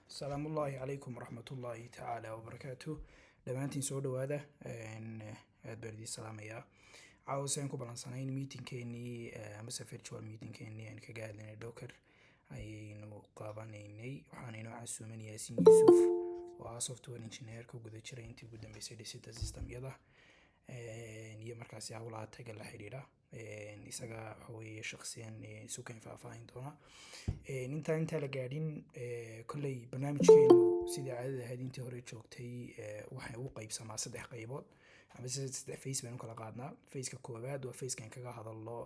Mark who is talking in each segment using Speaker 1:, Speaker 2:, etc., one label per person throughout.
Speaker 1: السلام الله عليكم ورحمة الله تعالى وبركاته. دمانتين سو دوادا aad baan idin salaamayaa. caawa saan ku balansanayn meetingkeenii amase virtual meetingkeenii aan kaga hadlaynay Docker ayaynu qaabanaynay. waxaan inoo casuuman Yaasiin Yuusuf oo ah software engineer ka guda jiray intii ugu dambeysay dhisida systemyada iyo markaasi hawlaha taga la xiriira. isaga waxa weeye shakhsiyan isu keen faahfaahin doona. inta la gaadhin kolley barnaamijkeenu sidii caadada ahayd intii hore joogtay waxay u qaybsamaa 3 qaybood ama 3 phase baynu kala qaadnaa. phase-ka koowaad waa phase-kan kaga hadalno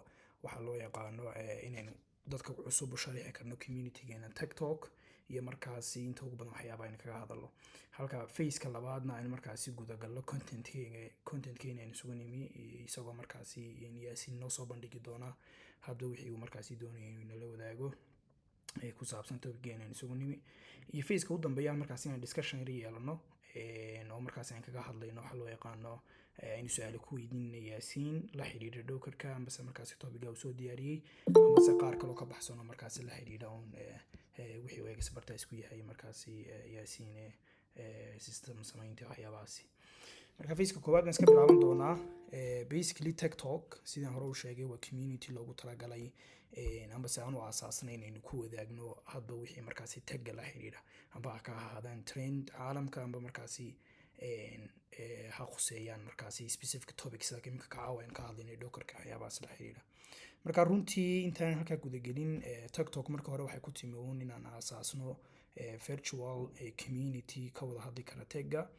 Speaker 1: waxa loo yaqaano inaynu dadka cusub u sharaxi karno community-geena TikTok iyo markaasi inta ugu badan waxyaabaha aynu kaga hadalno. halka phase-ka labaadna aynu markaasi guda galno content-keena aynu isugu nimi isagoo markaasi Yaasiin noo soo bandhigi doona hadda wixii uu markaasi doonayay inuu nala wadaago ku saabsan topic-geena aynu isugu nimi. iyo phase-ka ugu dambeeya markaasi inaan discussion yar yeelano oo markaasi aan kaga hadlayno waxa loo yaqaano aynu su'aalo ku weydiinayno Yaasiin la xiriira Dockerka amase markaasi topic-ga uu soo diyaariyay amase qaar kale oo ka baxsan oo markaasi la xiriira wixii uu expert isku yahay markaasi Yaasiin system samaynta waxyaabahaasi. marka phase-ka koowaad aan iska bilaaban doonaa. basically TikTok sidaan hore u sheegay waa community loogu talagalay amase aan u aasaasnay inaynu ku wadaagno hadba wixii markaasi tagga la xiriira amba ka ahaadaan trend caalamka amba markaasi ha khuseeyaan markaasi specific topics sida imika ka caawan ka hadlaynay Dockerka waxyaabahaas la xiriira. marka runtii intaan halka guda gelin TikTok marka hore waxay ku timi inaan aasaasno virtual community ka wada hadli kara tagga.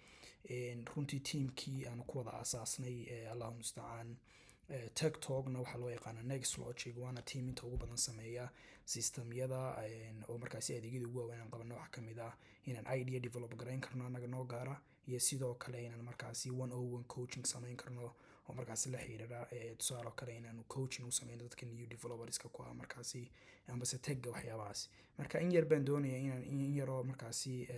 Speaker 1: runtii teamkii aan ku wada aasaasnay Allahu musta'an TikTokna waxa loo yaqaan Nextlogic waana team inta ugu badan sameeya systemyada oo markaasi adeegyada ugu waaweyn aan qabano waxa kamid ah inaan idea develop gareyn karno anaga noo gaara iyo sidoo kale inaan markaasi 101 coaching samayn karno oo markaasi la xiriira tusaale kale inaan coaching u sameeyno dadka new developerska ku ah markaasi amase tagga waxyaabahaas. marka in yar baan doonayaa inaan in yaro markaasi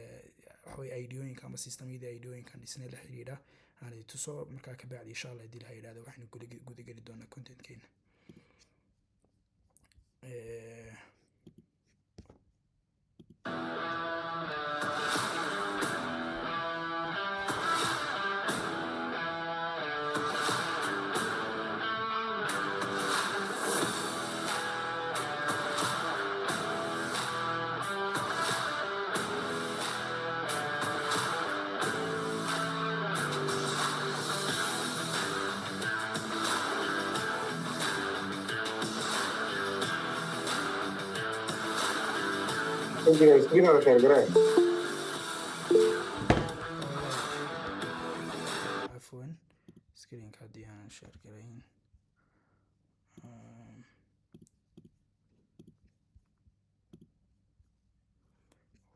Speaker 1: waxay ideooyinka ama systemyada ideooyinkan dhisnay la xiriira aan tuso marka ka bacdi insha Allah dil hayraado waxaan guda gali doonaa content-keena.
Speaker 2: screen على share garay
Speaker 1: عفوا screen ka hadii aan share gareyn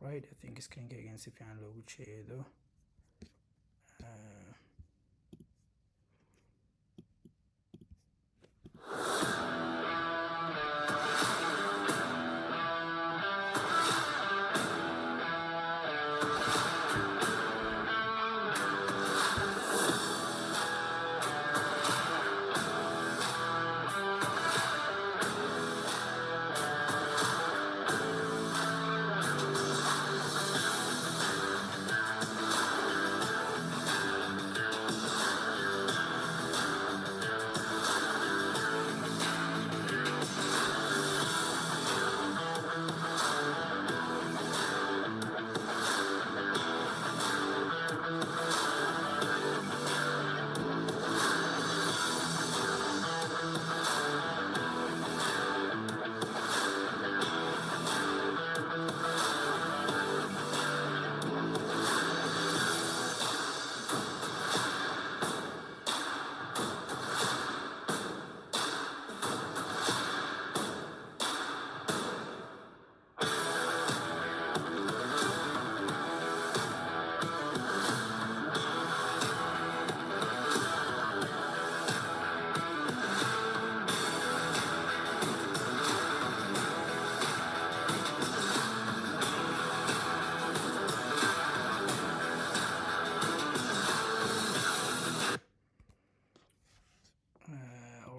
Speaker 1: right I think screen ka again si fiican loogu jeedo.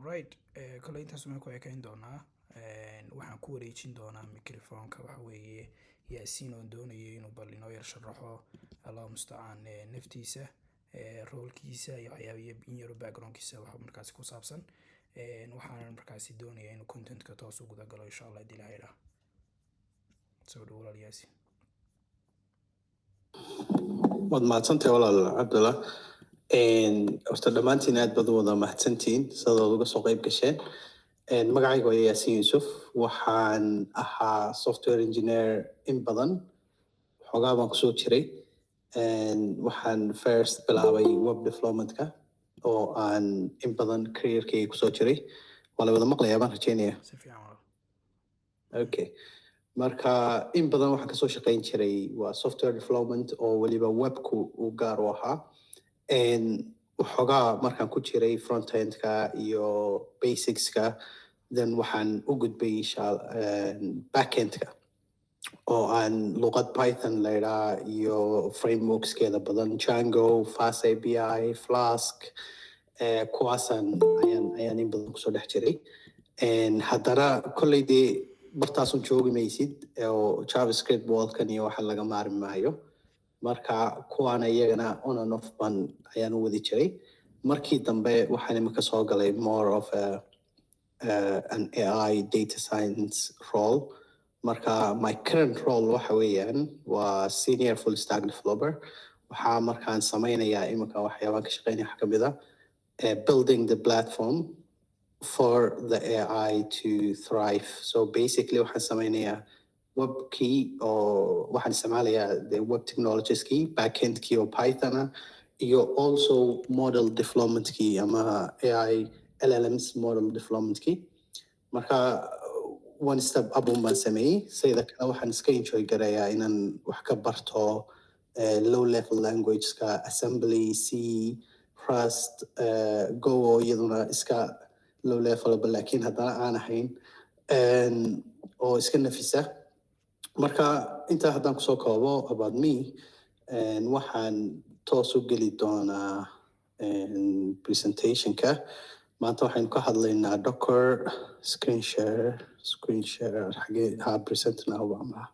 Speaker 1: right kale intaas ma ku ekeyn doonaa waxaan ku wareejin doonaa microphone-ka waxa weeye yaasiin oon doonayay inuu bal inoo yar sharaxo allahu mustacaan naftiisa roolkiisa iyo waxyaabiyo in yaro backgroundkiisa wax markaasi ku saabsan waxaan markaasi doonaya inuu contentka toos u guda galo insha allah haddii ilahay idhaa soo dhow walaal yaasiin
Speaker 3: waad mahadsantahay walaal cabdullah horta dhammaantiin aad baad u wada mahadsantihiin sidaad uga soo qayb gasheen magacayga waa yaasiin yuusuf waxaan ahaa software engineer in badan xoogaa baan kusoo jiray waxaan first bilaabay web developmentka oo aan in badan careerkayga kusoo jiray waa la wada maqlayaa baan rajeynaya
Speaker 1: si fiican walaal
Speaker 3: okay marka in badan waxaan kasoo shaqayn jiray waa software development oo weliba webku uu gaar u ahaa waxoogaa markaan ku jiray frontendka iyo basicska then waxaan u gudbay backendka oo aan luqad python laydhaa iyo frameworkskeeda badan Django, Fast API, Flask kuwaasaan ayaan in badan kusoo dhex jiray haddana kolley dee bartaasun joogi maysid oo javascript worldkan iyo waxa laga maarmi maayo marka kuwaana iyagana on and off ban ayaan u wadi jiray markii dambe waxaan imika soo galay more of an AI data science role marka my current role waxa weeyaan waa senior full stack developer waxaa markaan sameynayaa imika waxyaabaan ka shaqeynaya waxa kamid building the platform for the AI to thrive. So basically waxaan sameynayaa webkii oo waxaan isticmaalayaa the web technologies kii backendkii oo Python iyo also model developmentkii ama AI LLMs model developmentkii marka one step up baan sameeyey sida kale waxaan iska enjoy garayaa inaan wax ka barto low level languageska assembly C Rust Go oo iyaduna iska low level laakiin haddana aan ahayn oo iska nafisa marka intaa haddaan kusoo koobo about me waxaan toos u geli doonaa presentationka maanta waxaynu ka hadlaynaa Docker screen share xagee present now baa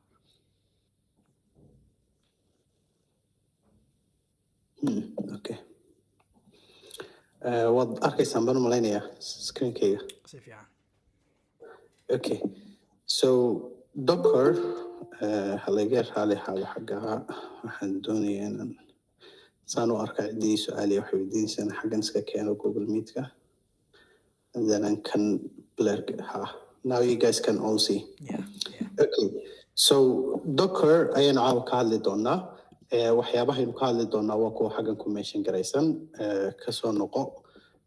Speaker 3: okay waad arkaysaan baan u malaynayaa screenkayga
Speaker 1: si fiican
Speaker 3: okay so Docker halaga raali xaalo xagga waxaan doonayaa inaan saan u arkaa ciddii su-aaliya waxay weydiinaysaan xaggan iska keeno Google Meetka and then I can blur now you guys can all see okay so Docker ayaan caawa ka hadli doonaa waxyaabahaynu ka hadli doonaa waa kuwa xaggan ku mention garaysan kasoo noqo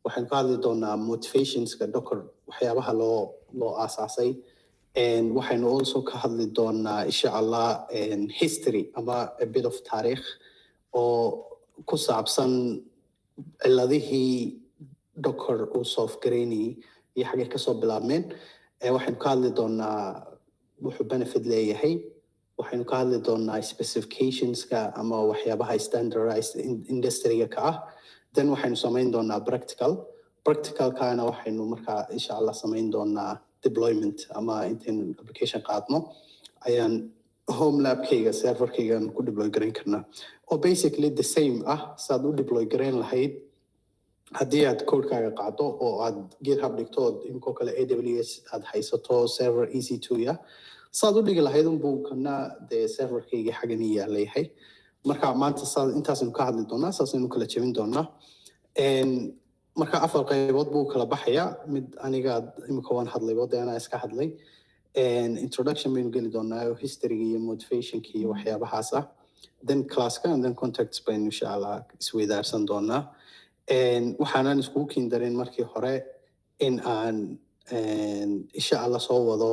Speaker 3: waxaynu ka hadli doonaa motivationska Docker waxyaabaha loo aasaasay waxaynu also ka hadli doonaa insha Allah history ama a bit of taariikh oo ku saabsan ciladihii Docker uu solve gareynayay iyo xagee kasoo bilaabmeen waxaynu ka hadli doonaa wuxuu benefit leeyahay waxaynu ka hadli doonaa specificationska ama waxyaabaha standardized industryga ka ah then waxaynu samayn doonaa practicalkana waxaynu markaa insha Allah samayn doonaa deployment ama intaynu application qaadno ayaan home labkayga serverkaygan ku deploy gareyn karnaa oo basically the same saad u deploy gareyn lahayd haddii aad codekaaga qaado oo aad GitHub dhigto inkoo kale AWS aad haysato server EC2 saad u dhigi lahayd unbuu kana dee serverkayga xaggan yaalayahay marka maanta intaasaynu ka hadli doonaa saasaynu kala jebin doonaa marka afar qaybood buu kala baxayaa mid aniga imika waan hadlay wadana iska hadlay introduction baynu geli doonaa history iyo motivationka iyo waxyaabahaas then classka and then contacts baynu insha Allah isweydaarsan doonaa waxaanan iskugu kiin darin markii hore in aan insha Allah soo wado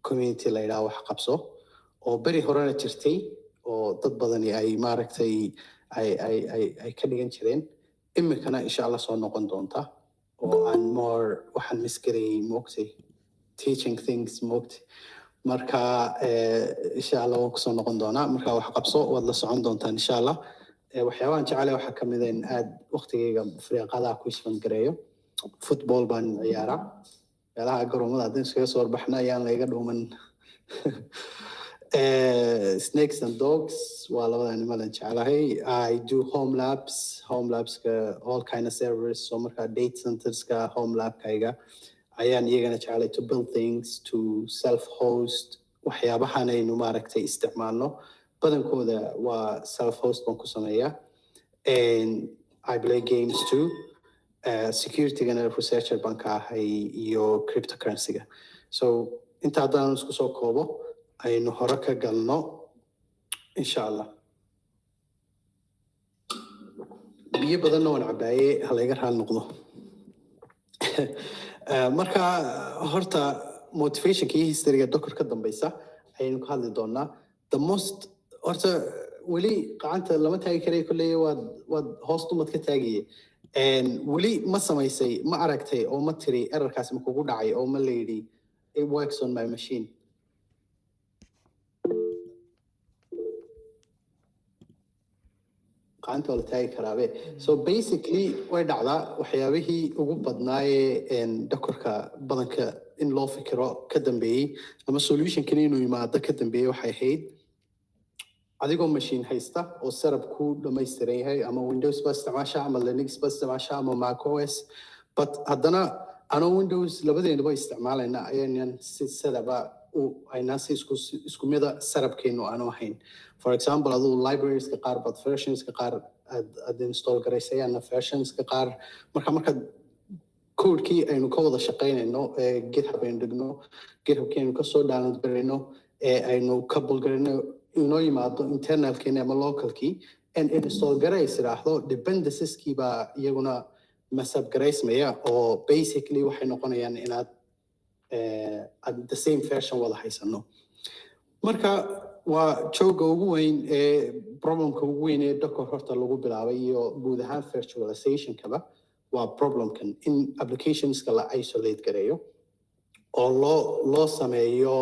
Speaker 3: community la yidhaha wax qabso oo beri horena jirtay oo dad badani ay maaragtay ay ka dhigan jireen imikana insha Allah soo noqon doonta oo aan more waxaan miskarayay moogtay teaching things moogtay marka insha Allah waan kusoo noqon doonaa marka wax qabso waad la socon doontaan insha Allah waxyaabahan jeclay waxaa ka mid in aad waqtigayga fariiqada ku isman gareeyo football baan ciyaaraa meelaha garoomada haddii iskaga soo warbaxna ayaan layga dhuuman Snakes and dogs waa labada animal aan jeclahay. I do home labs all kind of servers, so marka data centers ka home lab kayga ayaan iyagana jeclay to build things, to self host waxyaabahan aynu maaragtay isticmaalno badankooda waa self host baan ku sameeyaa. And I play games too. Security-gana researcher baan ka ahay iyo cryptocurrency-ga. So inta haddaan isku soo koobo aynu hore ka galno insha allah. biyo badanna waan cabaayey halayga raal noqdo. Marka horta motivationkii historyga Docker ka dambaysa ayaynu ka hadli doonaa. The most horta weli gacanta lama taagi karay kulley waad hoos dumad ka taagiyey. Weli ma samaysay ma aragtay oo ma tiri errorkaas ma kugu dhacay oo ma leeydi it works on my machine. gacanta la taagi karaabe. So basically way dhacdaa waxyaabihii ugu badnaayee Dockerka badanka in loo fikiro ka dambeeyey ama solution-kan inuu yimaado ka dambeeyey waxay ahayd adigoo machine haysta oo setup ku dhamaystiran yahay ama Windows ba isticmaasha ama Linux ba isticmaasha ama Mac OS, but haddana anoo Windows labadeenaba isticmaalayna ayaan si setup aynaan si isku mida setup-keenu aanu ahayn. For example, aduu libraries ka qaar bad versions ka qaar aad install garaysay ana versions ka qaar marka code-kii aynu ka wada shaqaynayno GitHub aynu dhigno GitHub-keenu ka soo download garayno aynu ka bulgarayno inoo yimaado internal-keena ama local-kii and install garays iraahdo dependencies-kii baa iyaguna masab garaysmaya oo basically waxay noqonayaan inaad at the same version wada haysano. Marka waa jooga ugu weyn problemka ugu weyn Docker horta lagu bilaabay iyo guud ahaan virtualization-kaba waa problemkan in applications-ka la isolate gareeyo oo loo sameeyo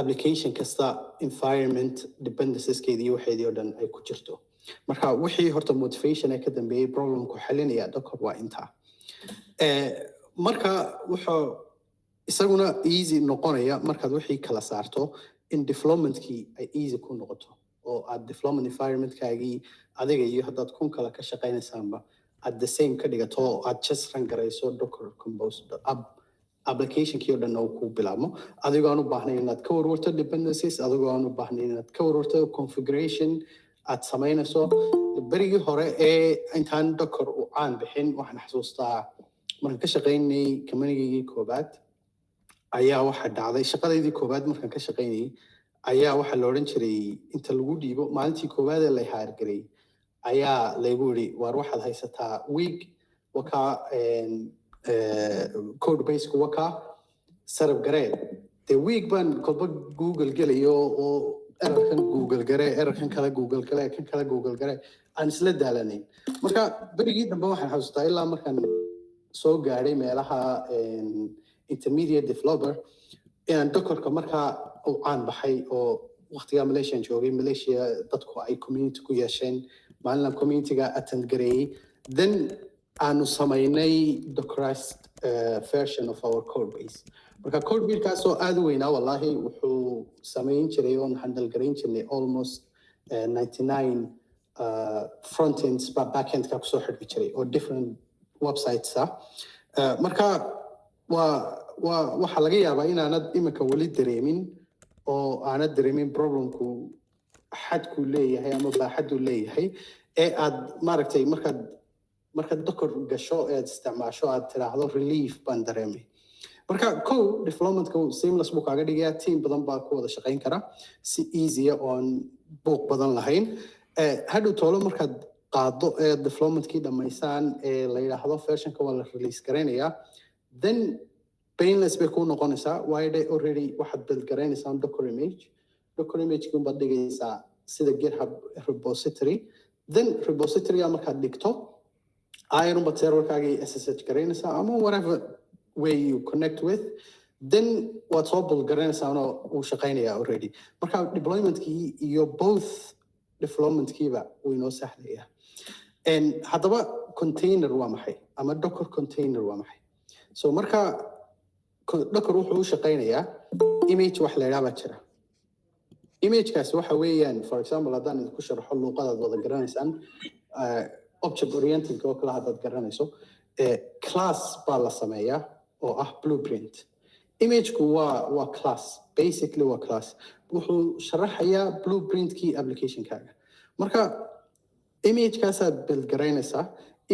Speaker 3: application kasta environment dependencies-keedii waxeedii oo dhan ay ku jirto. Marka wixii horta motivation ka dambeeyey problemku xalinaya Docker waa intaa. Marka wuxuu isaguna easy noqonaya markaad wixii kala saarto in development-kii ay easy ku noqoto oo aad development environment-kaagii adiga iyo haddaad kun kale ka shaqaynaysaanba at the same ka dhigato aad just run garayso Docker Compose application-kii oo dhan oo ku bilaabmo adigoo aan u baahnayn inaad ka warwarto dependencies adigoo aan u baahnayn inaad ka warwarto configuration aad samaynayso. berigii hore intaan Docker u caan bixin waxaan xasuustaa markaan ka shaqaynay community-gii koobaad ayaa waxa dhacday shaqadeydii koobaad markaan ka shaqaynay ayaa waxa la oran jiray inta lagu dhiibo maalintii koobaad ee la haargaray ayaa lagu yiri war waxaad haysataa week waka code base ku waka sarab garee the week ban kolba Google galayo oo errorkan Google garee errorkan kala Google kale kan kala Google garee aan isla daalanayn. Marka berigii dambe waxaan xasuustaa ilaa markaan soo gaaray meelaha intermediate developer and Dockerka marka uu caan baxay oo waqtiga Malaysia joogay Malaysia dadku ay community ku yeesheen maalinna community-ga attend gareeyay then aanu samaynay Dockerized version of our code base. Marka code base-kaas oo aad u weynaa wallahi wuxuu samayn jiray oo handle garayn jiray almost 99 front ends but back end ka soo xidhi jiray oo different websites marka waxa laga yaabaa inaanad imika wali dareemin oo aanad dareemin problemku xadku leeyahay ama baaxadu leeyahay aad maaragtay markaad Docker gasho aad isticmaasho aad tiraahdo relief baan dareemay. Marka development-ka seamless buu kaaga dhigayaa team badan baa ku wada shaqayn kara si easy oon buuq badan lahayn. Hadhow toolo markaad qaado development-kii dhamaysaan la yiraahdo version-ka waa la release gareynayaa then painless bay ku noqonaysaa waayo already waxaad build garaynaysaa Docker image-ku baad dhigaysaa sida GitHub repository then repository markaad dhigto iron but server-kaagii SSH garaynaysaa ama whatever way you connect with then waad soo build garaynaysaa oo uu shaqaynayaa already. Marka deployment-kii iyo both development-kiiba wuu inoo sahlayaa. Haddaba container waa maxay ama Docker container waa maxay? So marka Docker wuxuu u shaqaynayaa image wax la yiraahdo jira image kaas waxa weeyaan for example haddaan idinku sharaxo luuqadaad wada garanaysaan object oriented oo kala haddaad garanayso class baa la sameeyaa oo ah blueprint imageku waa class basically waa class wuxuu sharaxayaa blueprintkii applicationkaaga marka imagekaasaad build garaynaysaa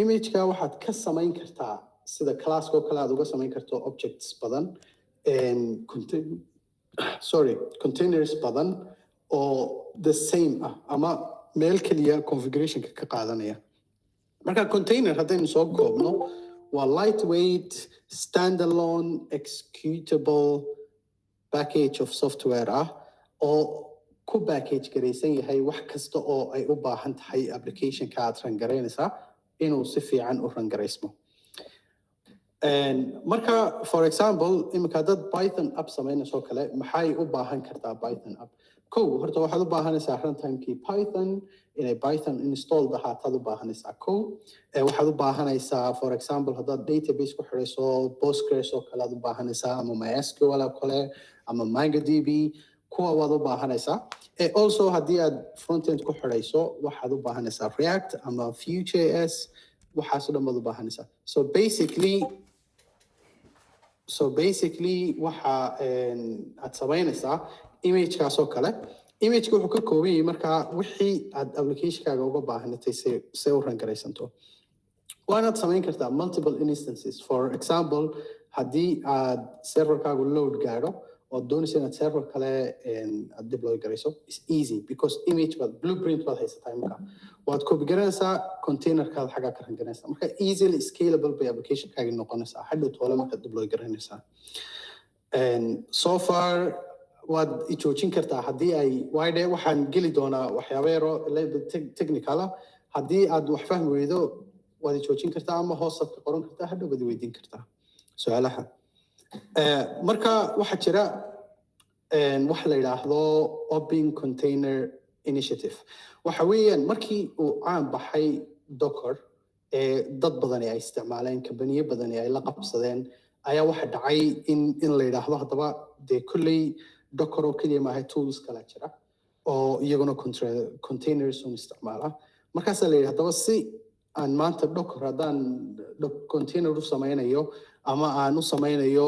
Speaker 3: imageka waxaad ka samayn kartaa sida classka oo kale aad uga samayn karto objects badan containers badan oo the same ah ama meel keliya configurationka ka qaadanaya marka container haddaynu soo koobno waa lightweight standalone executable package of software ah oo ku package garaysan yahay wax kasta oo ay u baahan tahay applicationka aad rangaraynaysaa inuu si fiican u rangaraysmo marka for example imika dad python app samaynayso kale maxay u baahan kartaa python app horta waxaad u baahanaysaa runtimekii python inay python installed ahaataad u baahanaysaa waxaad u baahanaysaa for example haddaad database ku xidhayso postgres oo kale aad u baahanaysaa ama mysql oo kale ama mongodb kuwa waad u baahanaysaa also haddii aad frontend ku xidhayso waxaad u baahanaysaa react ama vue.js waxaas dhan baad u baahanaysaa so basically waxa aad samaynaysaa imagekaas oo kale imageka wuxuu ka kooban yahay markaa wixii aad applicationkaaga uga baahanatay se u rangaraysanto waanaad samayn kartaa multiple instances for example haddii aad serverkaagu load gaadho oo doonaysa inaad server kale aad deploy garayso is easy because image blueprint baad haysataa marka waad copy garanaysaa containerkaada xaggaa ka rangaranaysaa marka easily scalable bay applicationkaagi noqonaysaa hadhow toole markaad deploy garanaysaa so far waad ijoojin kartaa haddii ay wide waxaan geli doonaa waxyaabo yaro technical ah haddii aad wax fahmi weydo waad ijoojin kartaa ama hoosaad ka qoran kartaa hadhow baad weydiin kartaa su-aalaha marka waxaa jira waxa la yidhaahdo open container initiative waxa weeyaan markii uu caan baxay docker dad badani ay isticmaaleen kambaniyo badani ay la qabsadeen ayaa waxa dhacay in la yidhaahdo haddaba dee kolley docker oo keliya maahay tools kala jira oo iyaguna containers un isticmaala markaasaa la yidhi haddaba si aan maanta docker haddaan container u samaynayo ama aan u samaynayo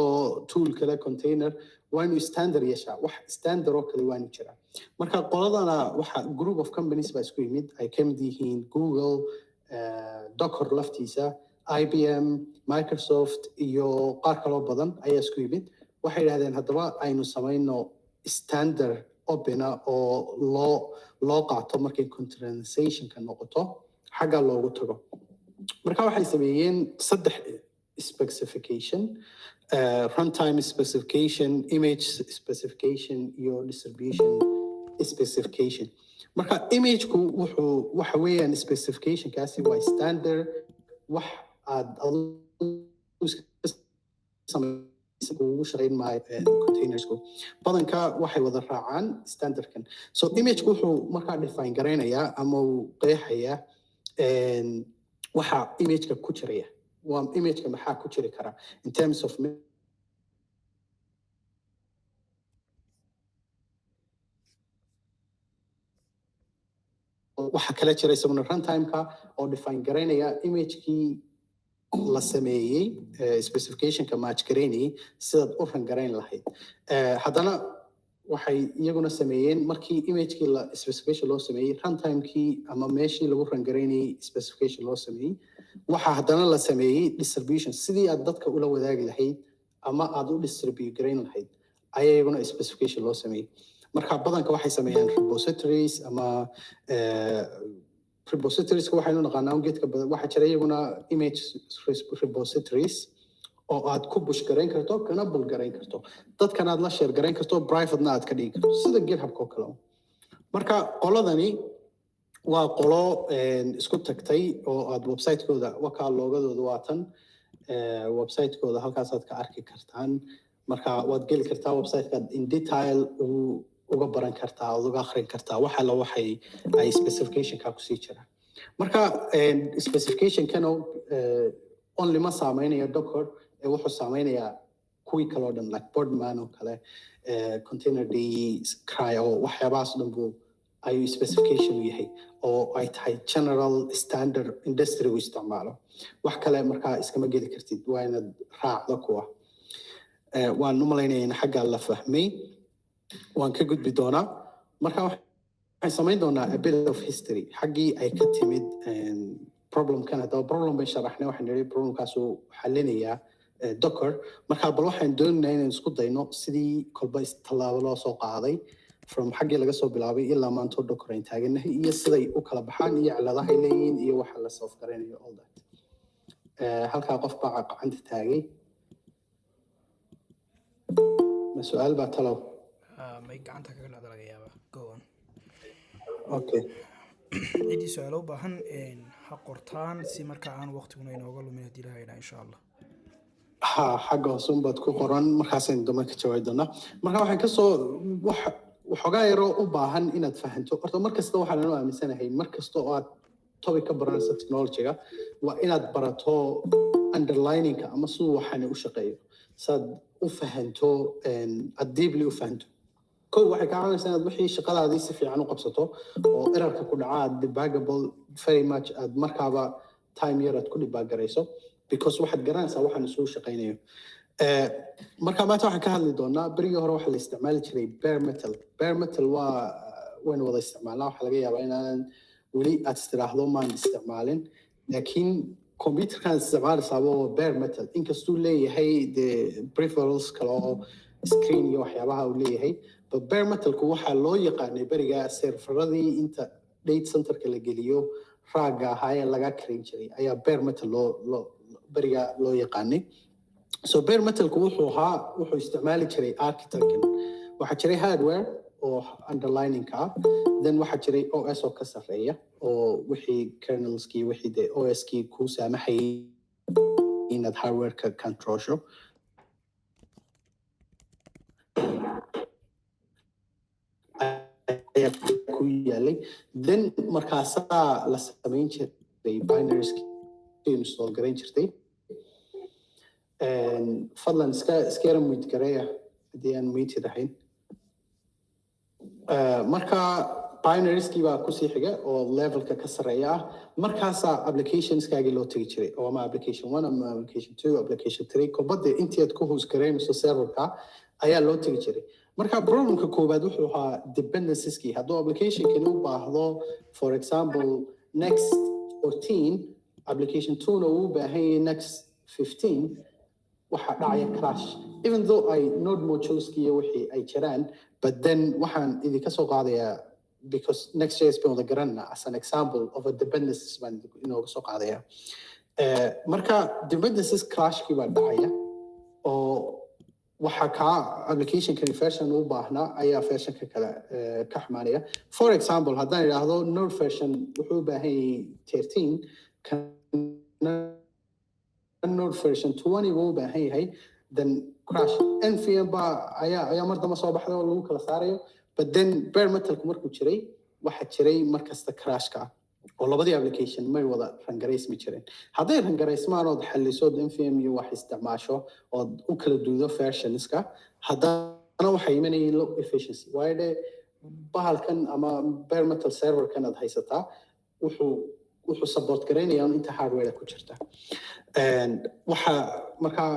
Speaker 3: tool kale container waa inuu standard yeeshaa wax standard oo kale waanu jiraa marka qoladana waxa group of companies baa isku yimid ay ka mid yihiin google docker laftiisa IBM Microsoft iyo qaar kaloo badan ayaa isku yimid waxay yidhahdeen haddaba aynu samayno standard opena oo loo qaato markay containerization-ka noqoto xagga loogu tago marka waxay sameeyeen 3 specification runtime specification image specification iyo distribution specification marka imageku waxa weeyaan specificationkaasi waa standard wax aad ugu shaqayn maayo containersku badanka waxay wada raacaan standardkan so imageku wuxuu markaa define garaynayaa ama uu qeexayaa waxa imageka ku jiraya waa imageka maxaa ku jiri kara in terms of waxa kala jira isaguna runtimeka oo define garaynaya imagekii la sameeyey specificationka match garaynayay sidaad u rangarayn lahayd haddana waxay iyaguna sameeyeen markii imagekii specification loo sameeyey runtimekii ama meeshii lagu rangaraynayay specification loo sameeyey waxa haddana la sameeyey distribution sidii aad dadka ula wadaagi lahayd ama aad u distribute garayn lahayd ayaa iyaguna specification loo sameeyey marka badanka waxay sameeyaan repositories ama repositories waxaynu naqaanaa geedka badan waxa jira iyaguna image repositories oo aad ku push garayn karto kana bul garayn karto dadkan aad la share garayn karto private-na aad ka dhigi karto sida GitHub oo kale marka qoladani waa qolo isku tagtay oo aad website-kooda wakaa loogadooda waatan website-kooda halkaas aad ka arki kartaan marka waad geli kartaa website-ka in detail uga baran kartaa oo uga akhrin kartaa waxa la waxay ay specification-ka ku sii jira marka specification-kan only ma saameynayo docker wuxuu saameynayaa kuwii kale oo dhan like Boardman oo kale containerd cry oo waxyaabahaas dhan buu ayuu specification u yahay oo ay tahay general standard industry u isticmaalo wax kale markaa iskama geli kartid waa inaad raacdo kuwa waan u malaynaya in xagga la fahmay waan ka gudbi doonaa marka waxaan samayn doonaa a bit of history xaggii ay ka timid problemkan haddaba problem bay sharaxnay waxaan nidhi problemkaasuu xalinayaa Docker marka bal waxaan doonaynaa inaan isku dayno sidii kolba tallaabo loo soo qaaday from xaggii laga soo bilaabay ilaa maanta Docker aan taaganahay iyo siday u kala baxaan iyo ciladaha ay leeyihiin iyo waxa la solve garanayo all that halkaa qof baa gacanta taagay ma su'aal baa talow
Speaker 1: may gacanta kaga dhacda laga yaabaa go on
Speaker 3: okay
Speaker 1: cidii su'aalo u baahan ha qortaan si marka aan waqtiguna inooga lumin haddii la haynaa insha allah
Speaker 3: xagga hoosun baad ku qoran markaasaynu dambe ka jawaabi doonaa marka waxaan kasoo waxoogaa yaroo u baahan inaad fahanto horta mar kasta waxaan anu aaminsanahay mar kasta oo aad topic ka baranaysa technology-ga waa inaad barato underliningka ama siduu waxaani u shaqeeyo saad u fahanto aad deeply u fahanto kow waxay kaa caawinaysaa inaad wixii shaqadaadii si fiican u qabsato oo errorka ku dhaca aad debuggable very much aad markaaba time yar aad ku debuggarayso because waxaad garanaysaa waxaan isugu shaqaynayo marka maanta waxaan ka hadli doonaa berigii hore waxaa la isticmaali jiray bare metal waa waynu wada isticmaalnaa waxaa laga yaabaa inaanan weli aad istiraahdo maan isticmaalin laakiin computerkan isticmaalaysaaba waa bare metal inkastuu leeyahay dee peripherals kale oo screen iyo waxyaabaha uu leeyahay bare metalku waxaa loo yaqaanay beriga serveradii inta data centerka la geliyo raaga ahaa ee laga karin jiray ayaa bare metal beriga loo yaqaanay so bare metalku wuxuu isticmaali jiray architecture waxaa jiray hardware oo underlining ah then waxaa jiray OS oo ka sarreeya oo wixii kernelskii wixii de OS-kii ku saamaxayay inaad hardware-ka controlsho ayaa ku yaalay then markaasaa la samayn jiray binarieski install garayn jirtay fadlan iska yara mute gareeya haddii aan muted ahayn marka binarieskii baa kusii xiga oo levelka ka sarreeya ah markaasaa applicationskaagii loo tegi jiray oo ama application 1 ama application 2 application 3 kolbada intii aad ku hoos garaynayso serverka ayaa loo tegi jiray marka problemka koowaad wuxuu ahaa dependencieski hadduu applicationkani u baahdo for example next 14 application 2 na uu u baahan yahay next 15 waxaa dhacaya crash even though ay node moduleski iyo wixii ay jiraan but then waxaan idinka soo qaadayaa because Next.js baan wada garanaa as an example of a dependencies baan inooga soo qaadayaa marka dependencies crashkii baa dhacaya oo waxaa kaa applicationkani version u baahnaa ayaa versionka kale ka xumaanaya for example haddaan idhaahdo node version wuxuu u baahan yahay 13 node version 20 buu u baahan yahay then crash npm baa ayaa mar damba soo baxday oo lagu kala saarayo but then bare metalku markuu jiray waxaa jiray markasta crashka oo labadii application may wada rangaraysmi jireen hadday rangaraysmaan ood xallisood npm iyo wax isticmaasho ood u kala duudo versionska haddana waxay imanayeen low efficiency waayo dhe bahalkan ama bare metal serverkan aad haysataa wuxuu support garaynayaa inta hardware ku jirta waxa markaa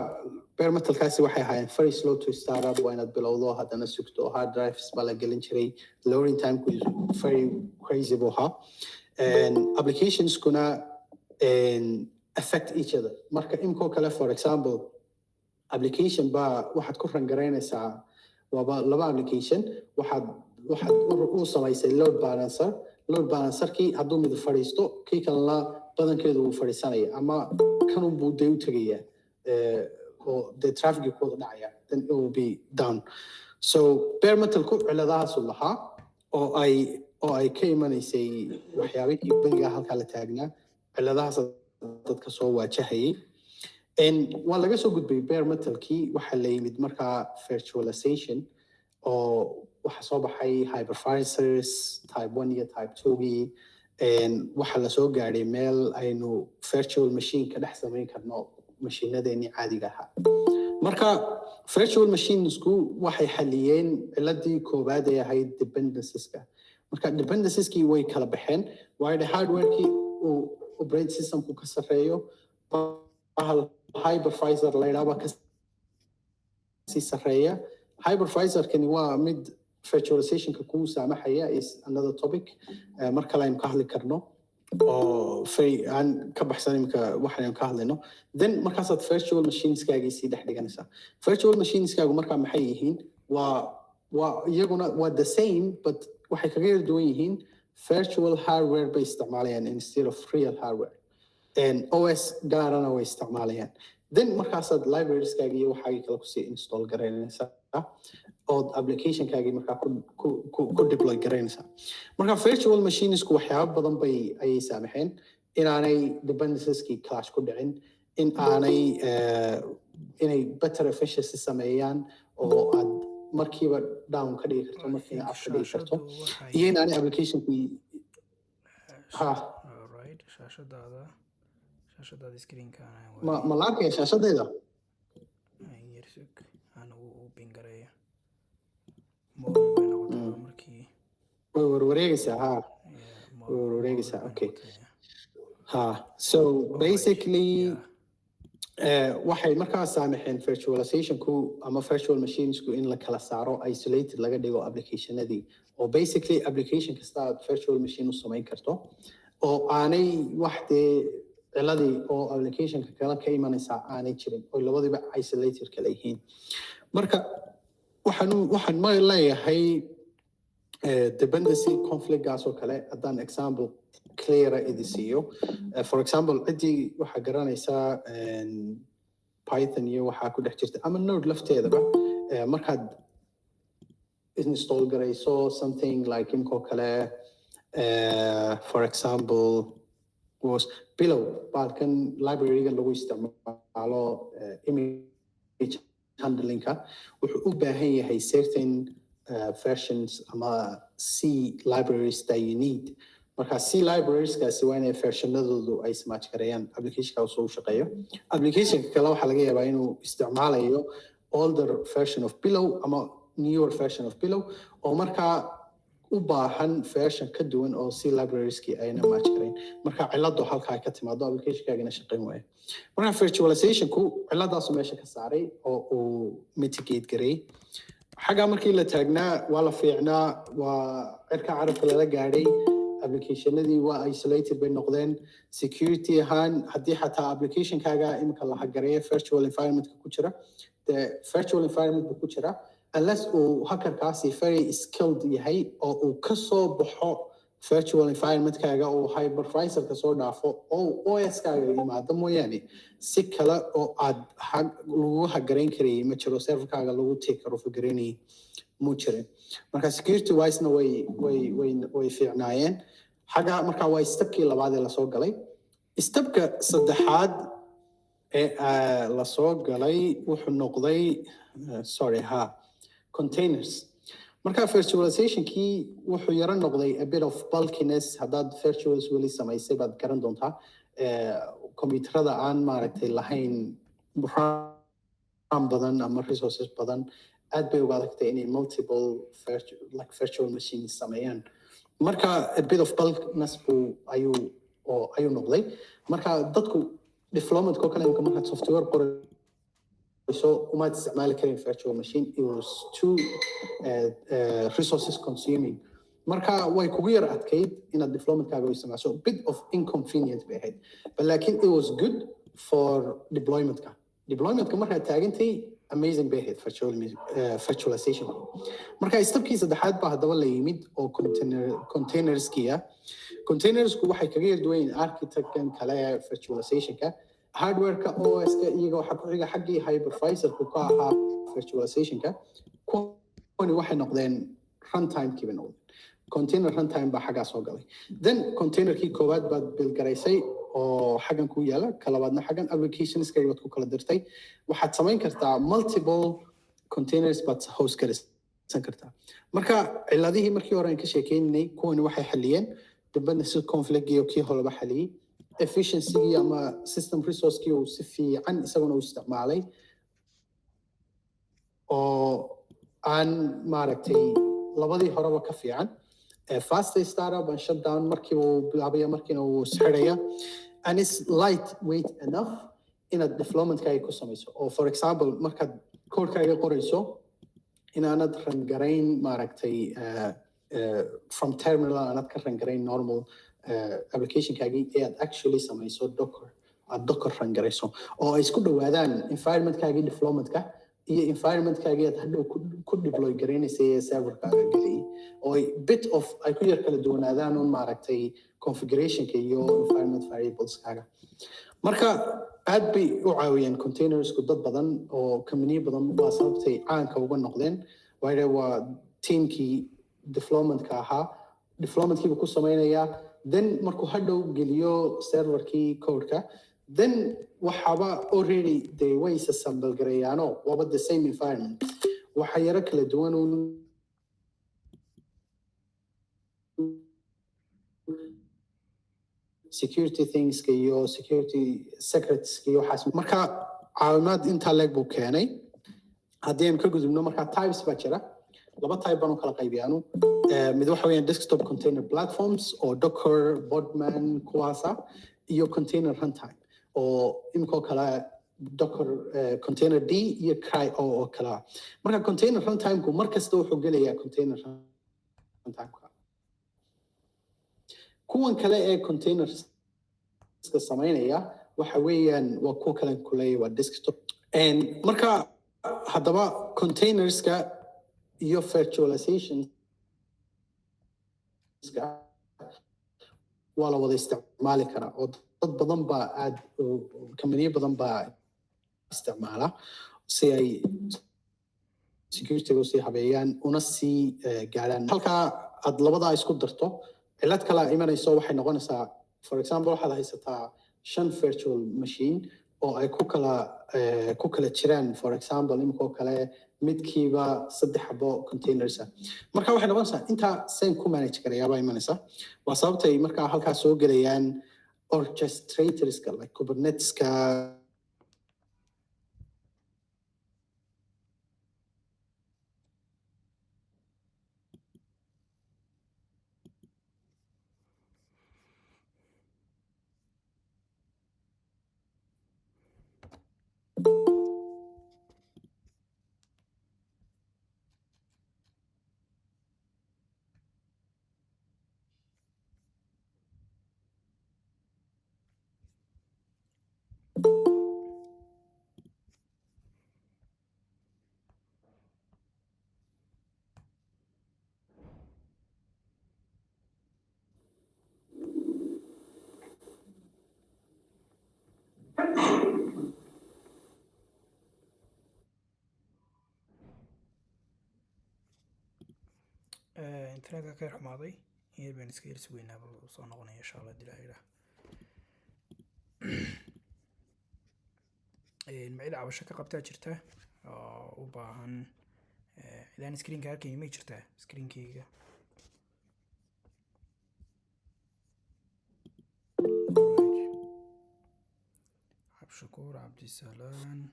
Speaker 3: bare metalkaasi waxay ahaayeen very slow to start up waa inaad bilowdo haddana sugto hard drives baa la gelin jiray loading timeku is very crazy buu ahaa applicationskuna affect each other marka imkoo kale for example application baa waxaad ku rangaraynaysaa waaba laba application waxaad u samaysay load balancerkii hadduu mid fadhiisto kii kalena badankeedu wuu fadhiisanaya ama kanun buu day u tegayaa oo dee trafficii ku wada dhacaya then it will be down so bare metalku ciladahaasu lahaa oo ay ka imanaysay waxyaabihii beriga halkaa la taagnaa ciladahaas dadka soo waajahayay waa laga soo gudbay bare metalkii waxaa la yimid markaa virtualization oo waxaa soo baxay hypervisors type 1 iyo type 2gii waxaa lasoo gaadhay meel aynu virtual machine ka dhex samayn karno mashiinadeennii caadiga ahaa marka virtual machinesku waxay xaliyeen ciladii koobaad ee ahayd dependenceska marka dependenceski way kala baxeen waayo hardwareki uu operating systemku ka sareeyo bahal hypervisor la yiraahdo ka sii sareeya hypervisorkani waa mid virtualizationka ku saamaxaya is another topic marka la ka hadli karno oo aan ka baxsan imka waxaan ka hadlayno then markaasaad virtual machineskaagi sii dhex dhiganaysaa virtual machineskagu markaa maxay yihiin waa iyaguna waa the same but waxay kaga yar duwan yihiin virtual hardware bay isticmaalayaan instead of real hardware and OS gaarana way isticmaalayaan then markaasaad librarieskaagi iyo waxaagii kale kusii install garaynaysaa ood applicationkaagii markaa ku deploy garaynaysaa marka virtual machinesku waxyaabo badan bay ayay saamaxeen inaanay dependenceski clash ku dhicin in aanay inay better efficiency sameeyaan oo aad markiiba down ka dhigi karto markiiba up ka dhigi karto iyo inaanay applicationkii
Speaker 1: right shaashadaada screenkaana
Speaker 3: ma la arkaya shaashadeeda
Speaker 1: yersuk aan u pingareeyo mobile bay noqotaa markii
Speaker 3: way warwareegaysaa okay so basically waxay markaa saamaxeen virtualizationku ama virtual machinesku in la kala saaro isolated laga dhigo applicationadii oo basically application kasta aad virtual machine u samayn karto oo aanay wax dee ciladii oo applicationka kale ka imanaysa aanay jirin oo labadiiba isolated kala yihiin marka waxaan ma leeyahay dependency conflict gaas oo kale haddaan example clear idi siiyo for example cidii waxaa garanaysaa Python iyo waxaa ku dhex jirta ama Node lafteedaba markaad install garayso something like imko kale for example was Pillow balkan library-ga lagu isticmaalo image handling-ka wuxuu u baahan yahay certain versions ama C libraries that you need marka C libraries kaasi waa inay versionadoodu ay match gareeyaan application-ka soo shaqeeyo application-ka kale waxaa laga yaabaa inuu isticmaalayo older version of Pillow ama newer version of Pillow oo markaa u baahan version ka duwan oo C libraries-ki ayna match gareyn marka ciladu halka ay ka timaado application-kaagina shaqeyn waayo marka virtualization-ku ciladaas meesha ka saaray oo uu mitigate gareey xaga markii la taagnaa waa la fiicnaa waa cirka carabka lala gaadhay applicationadii waa isolated bay noqdeen security ahaan haddii xataa applicationkaaga imika la hagareeyo virtual environmentka ku jira the virtual environmentka ku jira unless uu hackerkaasi very skilled yahay oo uu ka soo baxo virtual environmentkaaga oo hypervisorka soo dhaafo oo OS-kaaga yimaado mooyaane si kale oo aad lagu hagareyn karayay ma jiro serverkaaga lagu take care of hagareynayay mu jirin marka security wise-na way fiicnaayeen xaga marka waa stepkii labaad ee lasoo galay stepka saddexaad ee lasoo galay wuxuu noqday containers marka virtualizationkii wuxuu yara noqday a bit of bulkiness haddaad virtuals weli samaysay baad garan doontaa computerada aan maaragtay lahayn RAM badan ama resources badan aad bay uga adagtay inay multiple virtual machines sameeyaan marka a bit of bulkiness ayuu noqday marka dadku deployment-ko kale markaad software so umaad isticmaali karin virtual machine it was too resources consuming marka way kugu yar adkayd inaad deployment-kaaga u isticmaasho bit of inconvenient bay ahayd but laakiin it was good for deployment-ka markaad taagantay amazing bay ahayd virtualization marka stepkii saddexaad baa haddaba la yimid oo containerskiya containersku waxay kaga yar duwan yihiin architectkan kale virtualizationka hardware-ka OS-ka iyaga waxa ku xiga xaggii hypervisor-ku ka ahaa virtualizationka kuwani waxay noqdeen runtime-kii bay noqdeen container runtime baa xaggaa soo galay then containerkii koowaad baad bilgaraysay oo xaggan ku yaala kalabaadna xaggan applicationska baad ku kala dirtay waxaad samayn kartaa multiple containers baad host garaysan kartaa marka ciladihii markii hore aan ka sheekeynay kuwani waxay xaliyeen dependency conflict iyo kii horeba xaliyey efficiency ama system resource-kii uu si fiican isaguna u isticmaalay oo aan maaragtay labadii horeba ka fiican fast startup and shut down markii uu bilaabaya markiina uu isxiraya and it's lightweight enough inaad developmentkaaga ku samayso oo for example markaad codekaaga qorayso inaanad rangarayn maaragtay from terminal aanad ka rangarayn normal applicationkaagii ee aad actually samayso aad docker rangarayso oo ay isku dhowaadaan environmentkaagii developmentka iyo environmentkaagii aad hadhow ku deploy garaynaysa ee serverkaaga geliyay oo bit of ay ku yar kala duwanaadaan un maaragtay configurationka iyo environment variableskaaga marka aad bay u caawiyeen containersku dad badan oo companiyo badan waa sababtay caanka uga noqdeen waayo waa teamkii developmentka ahaa developmentkiiba ku samaynayaa then markuu hadhow geliyo serverkii codeka then waxaba already they way assemble gareeyaano waba the same environment waxa yara kala duwan un security things iyo security secrets iyo waxaas marka caawimaad intaa leeg buu keenay haddii aynu ka gudubno marka types baa jira laba type baan u kala qaybiyaanu mid waxa weeyaan desktop container platforms oo docker bodman kuwaasa iyo container runtime oo imikoo kale docker container d iyo cry oo kala marka container runtimeku mar kasta wuxuu gelayaa container runtimeka kuwan kale ee containerska samaynaya waxa weeyaan waa kuwa kale kuleeya waa desktop marka haddaba containerska iyo virtualizationska waa la wada isticmaali karaa oo dad badan baa aad companiyo badan baa isticmaala si ay security sii habeeyaan una sii gaaraan halkaa aad labadaa isku darto cilad kala imanayso waxay noqonaysaa for example waxaad haysataa 5 virtual machine oo ay ku kala jiraan for example imikoo kale midkiiba 3 xabo containers marka waxay noqonaysaa intaa same ku manage karayaabaa imanaysa waa sababtay markaa halkaa soo gelayaan orchestratorska like kuberneteska
Speaker 1: internetka ka xumaaday in baan iska yarsi weynaaba soo noqonaya insha Allah dilaahay macid cabasho ka qabtaa jirta oo u baahan ilaan screenka halkan ma jirtaa screenkayga Abshakur Abdisalaan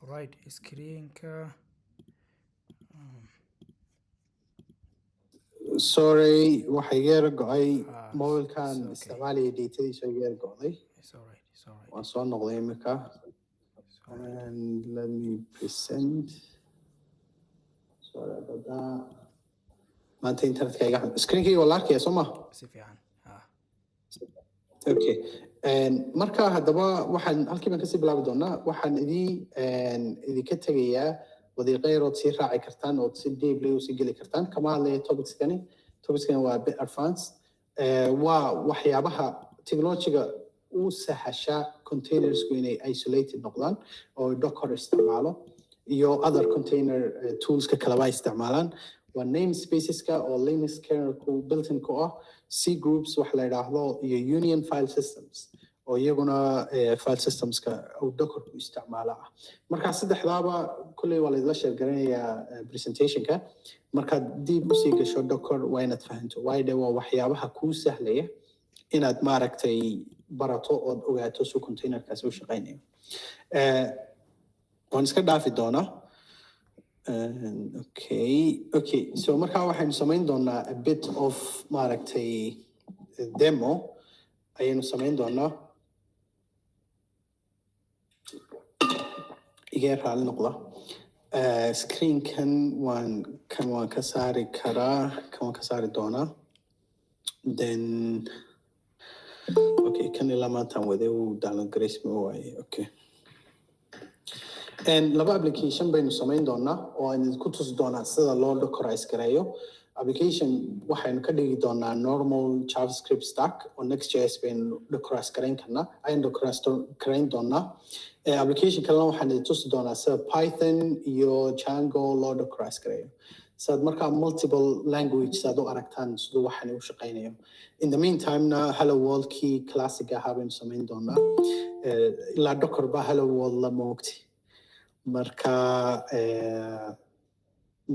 Speaker 1: right screenka
Speaker 3: sorry waxa iga go'ay mobilkan isticmaalaya datadiisa iga go'day
Speaker 1: it's all right
Speaker 3: waan soo noqday imika and let me present sorry about that maanta internetka iga screenkayga waa la arkaya soo ma
Speaker 1: si fiican
Speaker 3: okay marka haddaba waxaan halkii baan kasii bilaabi doonaa waxaan idinka tegayaa wadiiqo yarood sii raaci kartaan ood si deeply usii geli kartaan kama hadlaya topicskani waa a bit advanced waa waxyaabaha technologyga u sahasha containersku inay isolated noqdaan oo docker isticmaalo iyo other container toolska kaleba isticmaalaan waa namespaceska oo Linux kernelku built-in ku ah C groups wax la yiraahdo iyo union file systems oo iyaguna file systemska oo docker ku isticmaala marka saddexdaaba kulay waa la share garanayaa presentationka marka dib u sii gasho docker waa inaad fahanto waayo waa waxyaabaha ku sahlaya inaad maaragtay barato oo ogaato soo containerkaas u shaqeynayo waan iska dhaafi doonaa Okay, so markaa waxaynu samayn doonaa a bit of maaragtay demo ayaynu samayn doonaa. Iga raali noqda. Screen-kan waan ka saari karaa, kan waan ka saari doonaa. Then okay, kan ilaa maantaan wade uu download garaysma waaye. Okay. Laba application baynu samayn doonaa oo aan ku tusi doonaa sida loo dockerize gareeyo. Application waxaynu ka dhigi doonaa normal JavaScript stack oo Next.js baynu dockerize garayn karnaa. Aynu dockerize garayn doonaa. Application kalena waxaan tusi doonaa sida Python iyo Django loo dockerize gareeyo. Saad markaa multiple language saad u aragtaan siduu waxaan u shaqaynayo. In the meantime, Hello World-kii classic ahaa baynu samayn doonaa. Ilaa Docker ba Hello World la moogti. Marka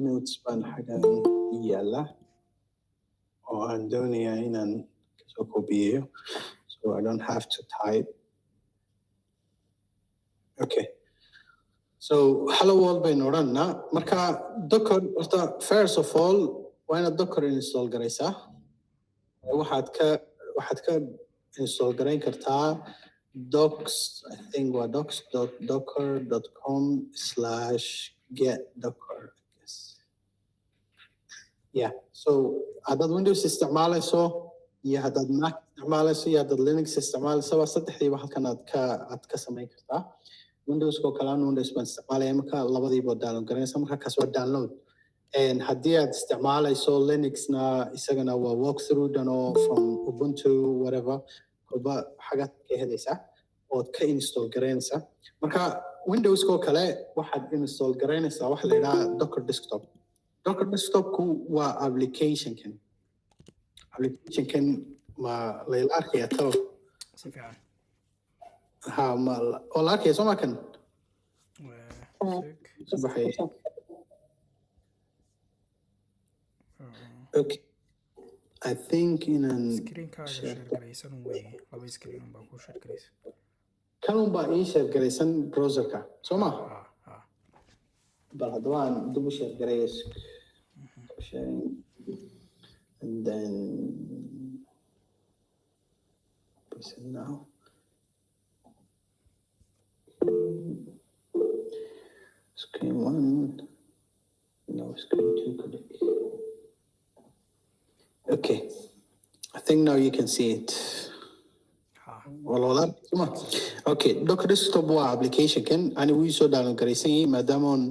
Speaker 3: notes baan xagan yaala oo aan doonayaa inaan kasoo kobiyeyo, so I don't have to type. Okay, so Hello World baynu odhanaa. Marka Docker, first of all, waa inaad Docker install garaysaa. waxaad ka install garayn kartaa docs, I think waa docs.docker.com/get-docker, I guess. Yeah, so haddaad Windows isticmaalayso iyo haddaad Mac isticmaalayso iyo haddaad Linux isticmaalayso waa saddexdiiba halkan aad ka samayn kartaa. Windows-ko kalaan Windows baan isticmaalaya marka labadiiba download garanaysa marka kaas waa download. Haddii aad isticmaalayso Linux-na isagana waa walkthrough dano from Ubuntu whatever kolba xagaad ka helaysaa ood ka install garaynaysaa. Marka Windows-ko kale waxaad install garaynaysaa waxa la yidhaha Docker Desktop. Docker Desktop-ku waa application-kan ma layla arkaya talo
Speaker 1: si fiican.
Speaker 3: oo la arkaya soo maakan
Speaker 1: Sug.
Speaker 3: Okay, I think
Speaker 1: Screen-kaaga share garaysan way laba screen baa ku share garaysan.
Speaker 3: kanun baa ii share garaysan browserka soo ma bal haddaba aan dib u share garayo sharing and then press it now. Screen 1, no, screen 2 could it? Okay, I think now you can see it. Okay, Docker Desktop waa application-kan anigu ii soo download garaysan yahay maadaama on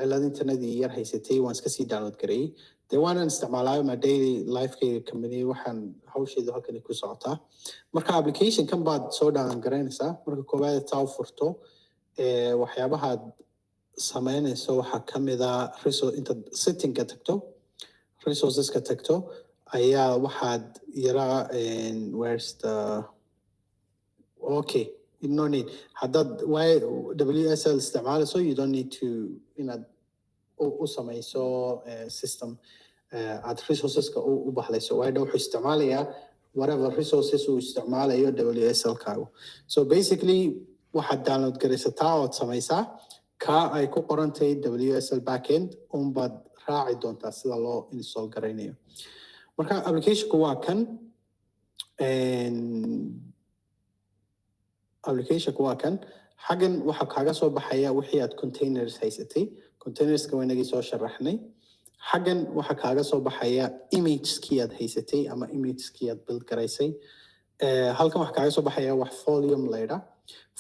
Speaker 3: cilad internet yar haysatay waan iska sii download garayay. Dee waanan isticmaalaayo ma daily life-kayga kamidii waxaan hawsheedu halkan ku socotaa. Marka application-kan baad soo download garaynaysaa. Marka koowaad taa u furto waxyaabahaad samaynayso waxaa ka mid ah intaad setting-ka tagto resources-ka tagto ayaa waxaad yaraa where's the okay, no need. Haddaad WSL isticmaalayso you don't need to inaad u samayso system aad resources-ka u bahlayso. Waayo wuxuu isticmaalayaa whatever resources uu isticmaalayo WSL-kaagu. So basically waxaad download garaysataa ood samaysaa ka ay ku qoran tahay WSL backend unbaad raaci doontaa sida loo install garaynayo. Marka application-ku waa kan xaggan waxaa kaaga soo baxaya wixii aad containers haysatay. Containerska waa inagii soo sharaxnay. Xaggan waxaa kaaga soo baxaya imageskii aad haysatay ama imageskii aad build garaysay. Halkan waxaa kaaga soo baxaya wax volume la yidhaa.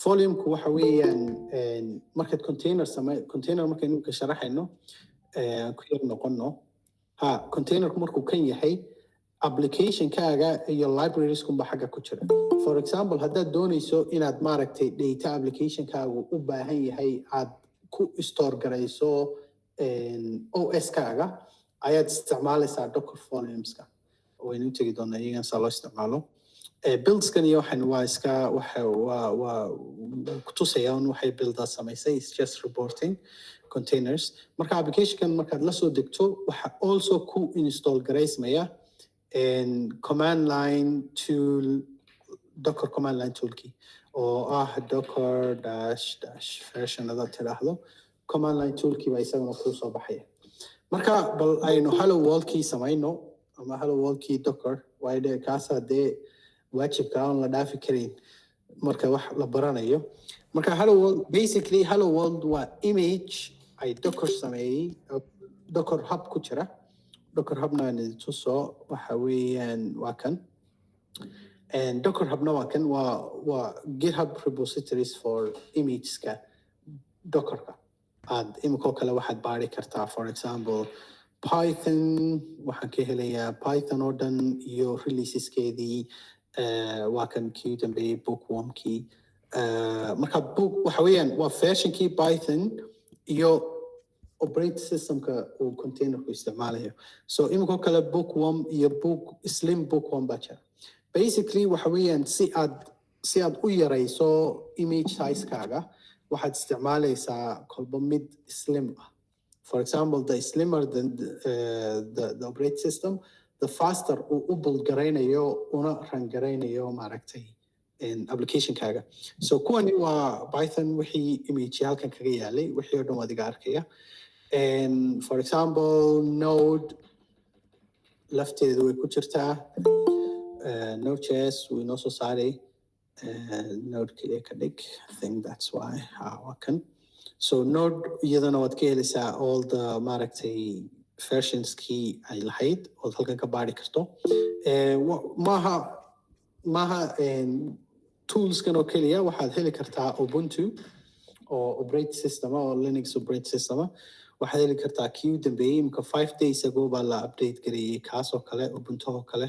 Speaker 3: Volume-ku waxa weeyaan markaad container markaynu ka sharaxayno ku yar noqono. Containerku markuu kan yahay application-kaaga iyo libraries-kunba xagga ku jira. For example, haddaad doonayso inaad maaragtay data application-kaagu u baahan yahay aad ku store garayso OS-kaaga ayaad isticmaalaysaa Docker volumes-ka. Waynu u tegi doonaa iyagan saa loo isticmaalo. Builds-kan iyo waxan waa iska waa kutusaya waxay build-aa samaysay. It's just reporting containers. Marka application-kan markaad la soo degto waxa also ku install garaysmaya command line tool Docker command line toolkii oo ah docker -- version hadaad tidhaahdo command line toolkii baa isagana kuu soo baxaya marka bal aynu hello worldkii samayno ama hello worldkii docker waayo dee kaasaa dee waajibka aan la dhaafi karin marka wax la baranayo marka hello world basically hello world waa image ay docker sameeyey docker hub ku jira docker hubna tuso waxa weeyaan waa kan and docker hubna waa kan waa github repositories for imageska dockerka aad imikoo kale waxaad baari kartaa for example python waxaan ka helayaa python oo dhan iyo releaseskeedii waa kan kii dambeeyey bookwormkii marka book waxa weeyaan waa versionkii python iyo operating systemka uu containerku isticmaalayo so imikoo kale bookworm iyo slim bookworm baa jira basically waxa weeyaan si aad u yarayso image sizekaaga waxaad isticmaalaysaa kolba mid slim ah for example the slimmer the operating system the faster uu u build garaynayo una run garaynayo maaragtay applicationkaaga so kuwani waa python wixii image halkan kaga yaalay wixii oo dhan waad iga arkaya for example node lafteedu way ku jirtaa node.js wuu inoo soo saaray node kaliya ka dhig I think that's why waa kan so node iyadana waad ka helaysaa all the maaragtay versionskii ay lahayd ood halkan ka baari karto maaha toolskan oo keliya waxaad heli kartaa ubuntu oo operating system oo linux operating system waxaad heli kartaa kii u dambeeyey imika 5 days ago baa la update gareeyey kaas oo kale ubuntu oo kale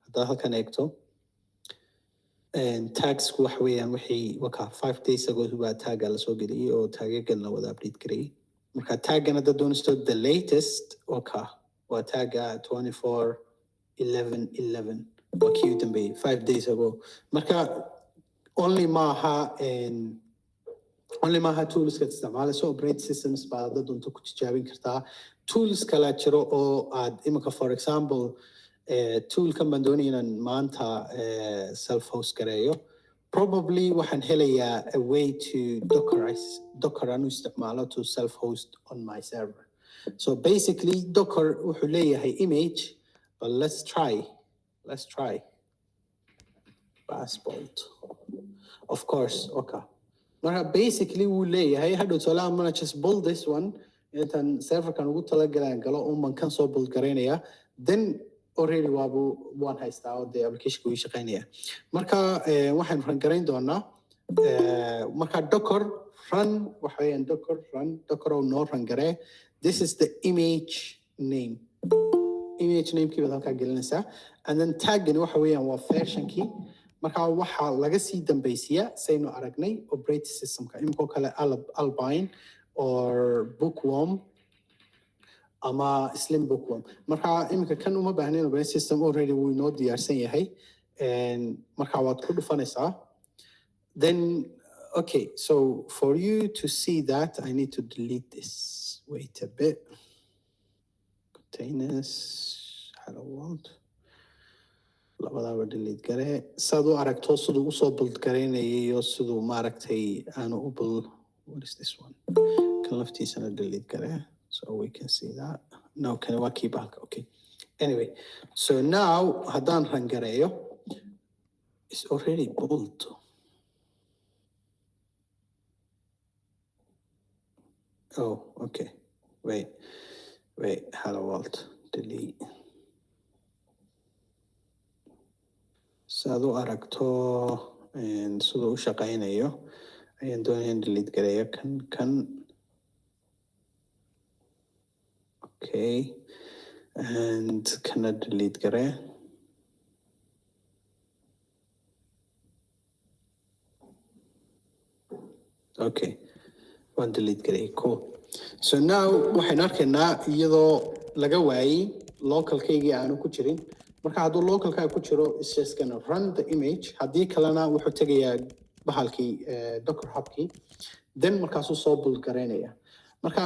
Speaker 3: haddaad halkan eegto tagsku wax weeyaan wixii waka 5 days ago baa tagga la soo geliyey oo taggan la wada update gareeyey marka taggan hadda doonaysto the latest waka waa tagga 24/11/11 waa kii u dambeeyey 5 days ago marka only maaha toolska isticmaalayso operating systems baa hadda doonto ku tijaabin kartaa tools kala jiro oo aad imika for example toolkan baan doonaya inaan maanta self-host gareeyo probably waxaan helayaa a way to docker aan u isticmaalo to self-host on my server so basically docker wuxuu leeyahay image but let's try passport of course okay marka basically wuu leeyahay hadhow tolaan mana just build this one intaan serverkan ugu talagalaan galo uman kan soo build garaynaya then already waan haystaa oo dee applicationka wuu shaqaynaya marka waxaan run garayn doonaa marka docker run waxa weeyaan docker oo noo run garee this is the image namekii baad halkaa gelinaysaa and then taggani waxa weeyaan waa versionkii marka waxaa laga sii dambaysiyaa saynu aragnay operating systemka imikoo kale albine or bookworm ama slim bookworm marka imika kan uma baahnayn operating system already wuu inoo diyaarsan yahay marka waad ku dhufanaysaa then okay so for you to see that I need to delete this wait a bit containers hello world labadaba delete garee saad u aragto siduu usoo build garaynayay iyo siduu maaragtay aanu u build what is this one kan laftiisana delete garee so we can see that no can waa kii bahalka okay anyway so now haddaan run gareeyo it's already built oh okay wait hello world delete saad u aragto siduu u shaqaynayo ayaan doonaya in delete gareeyo kan okay and kana delete garee okay waan delete gareeyay cool so now waxaan arkaynaa iyadoo laga waayey localkaygii aanu ku jirin marka hadduu localkaa ku jiro is just gonna run the image haddii kalena wuxuu tegayaa bahalkii docker hubkii then markaasuu soo build garaynaya marka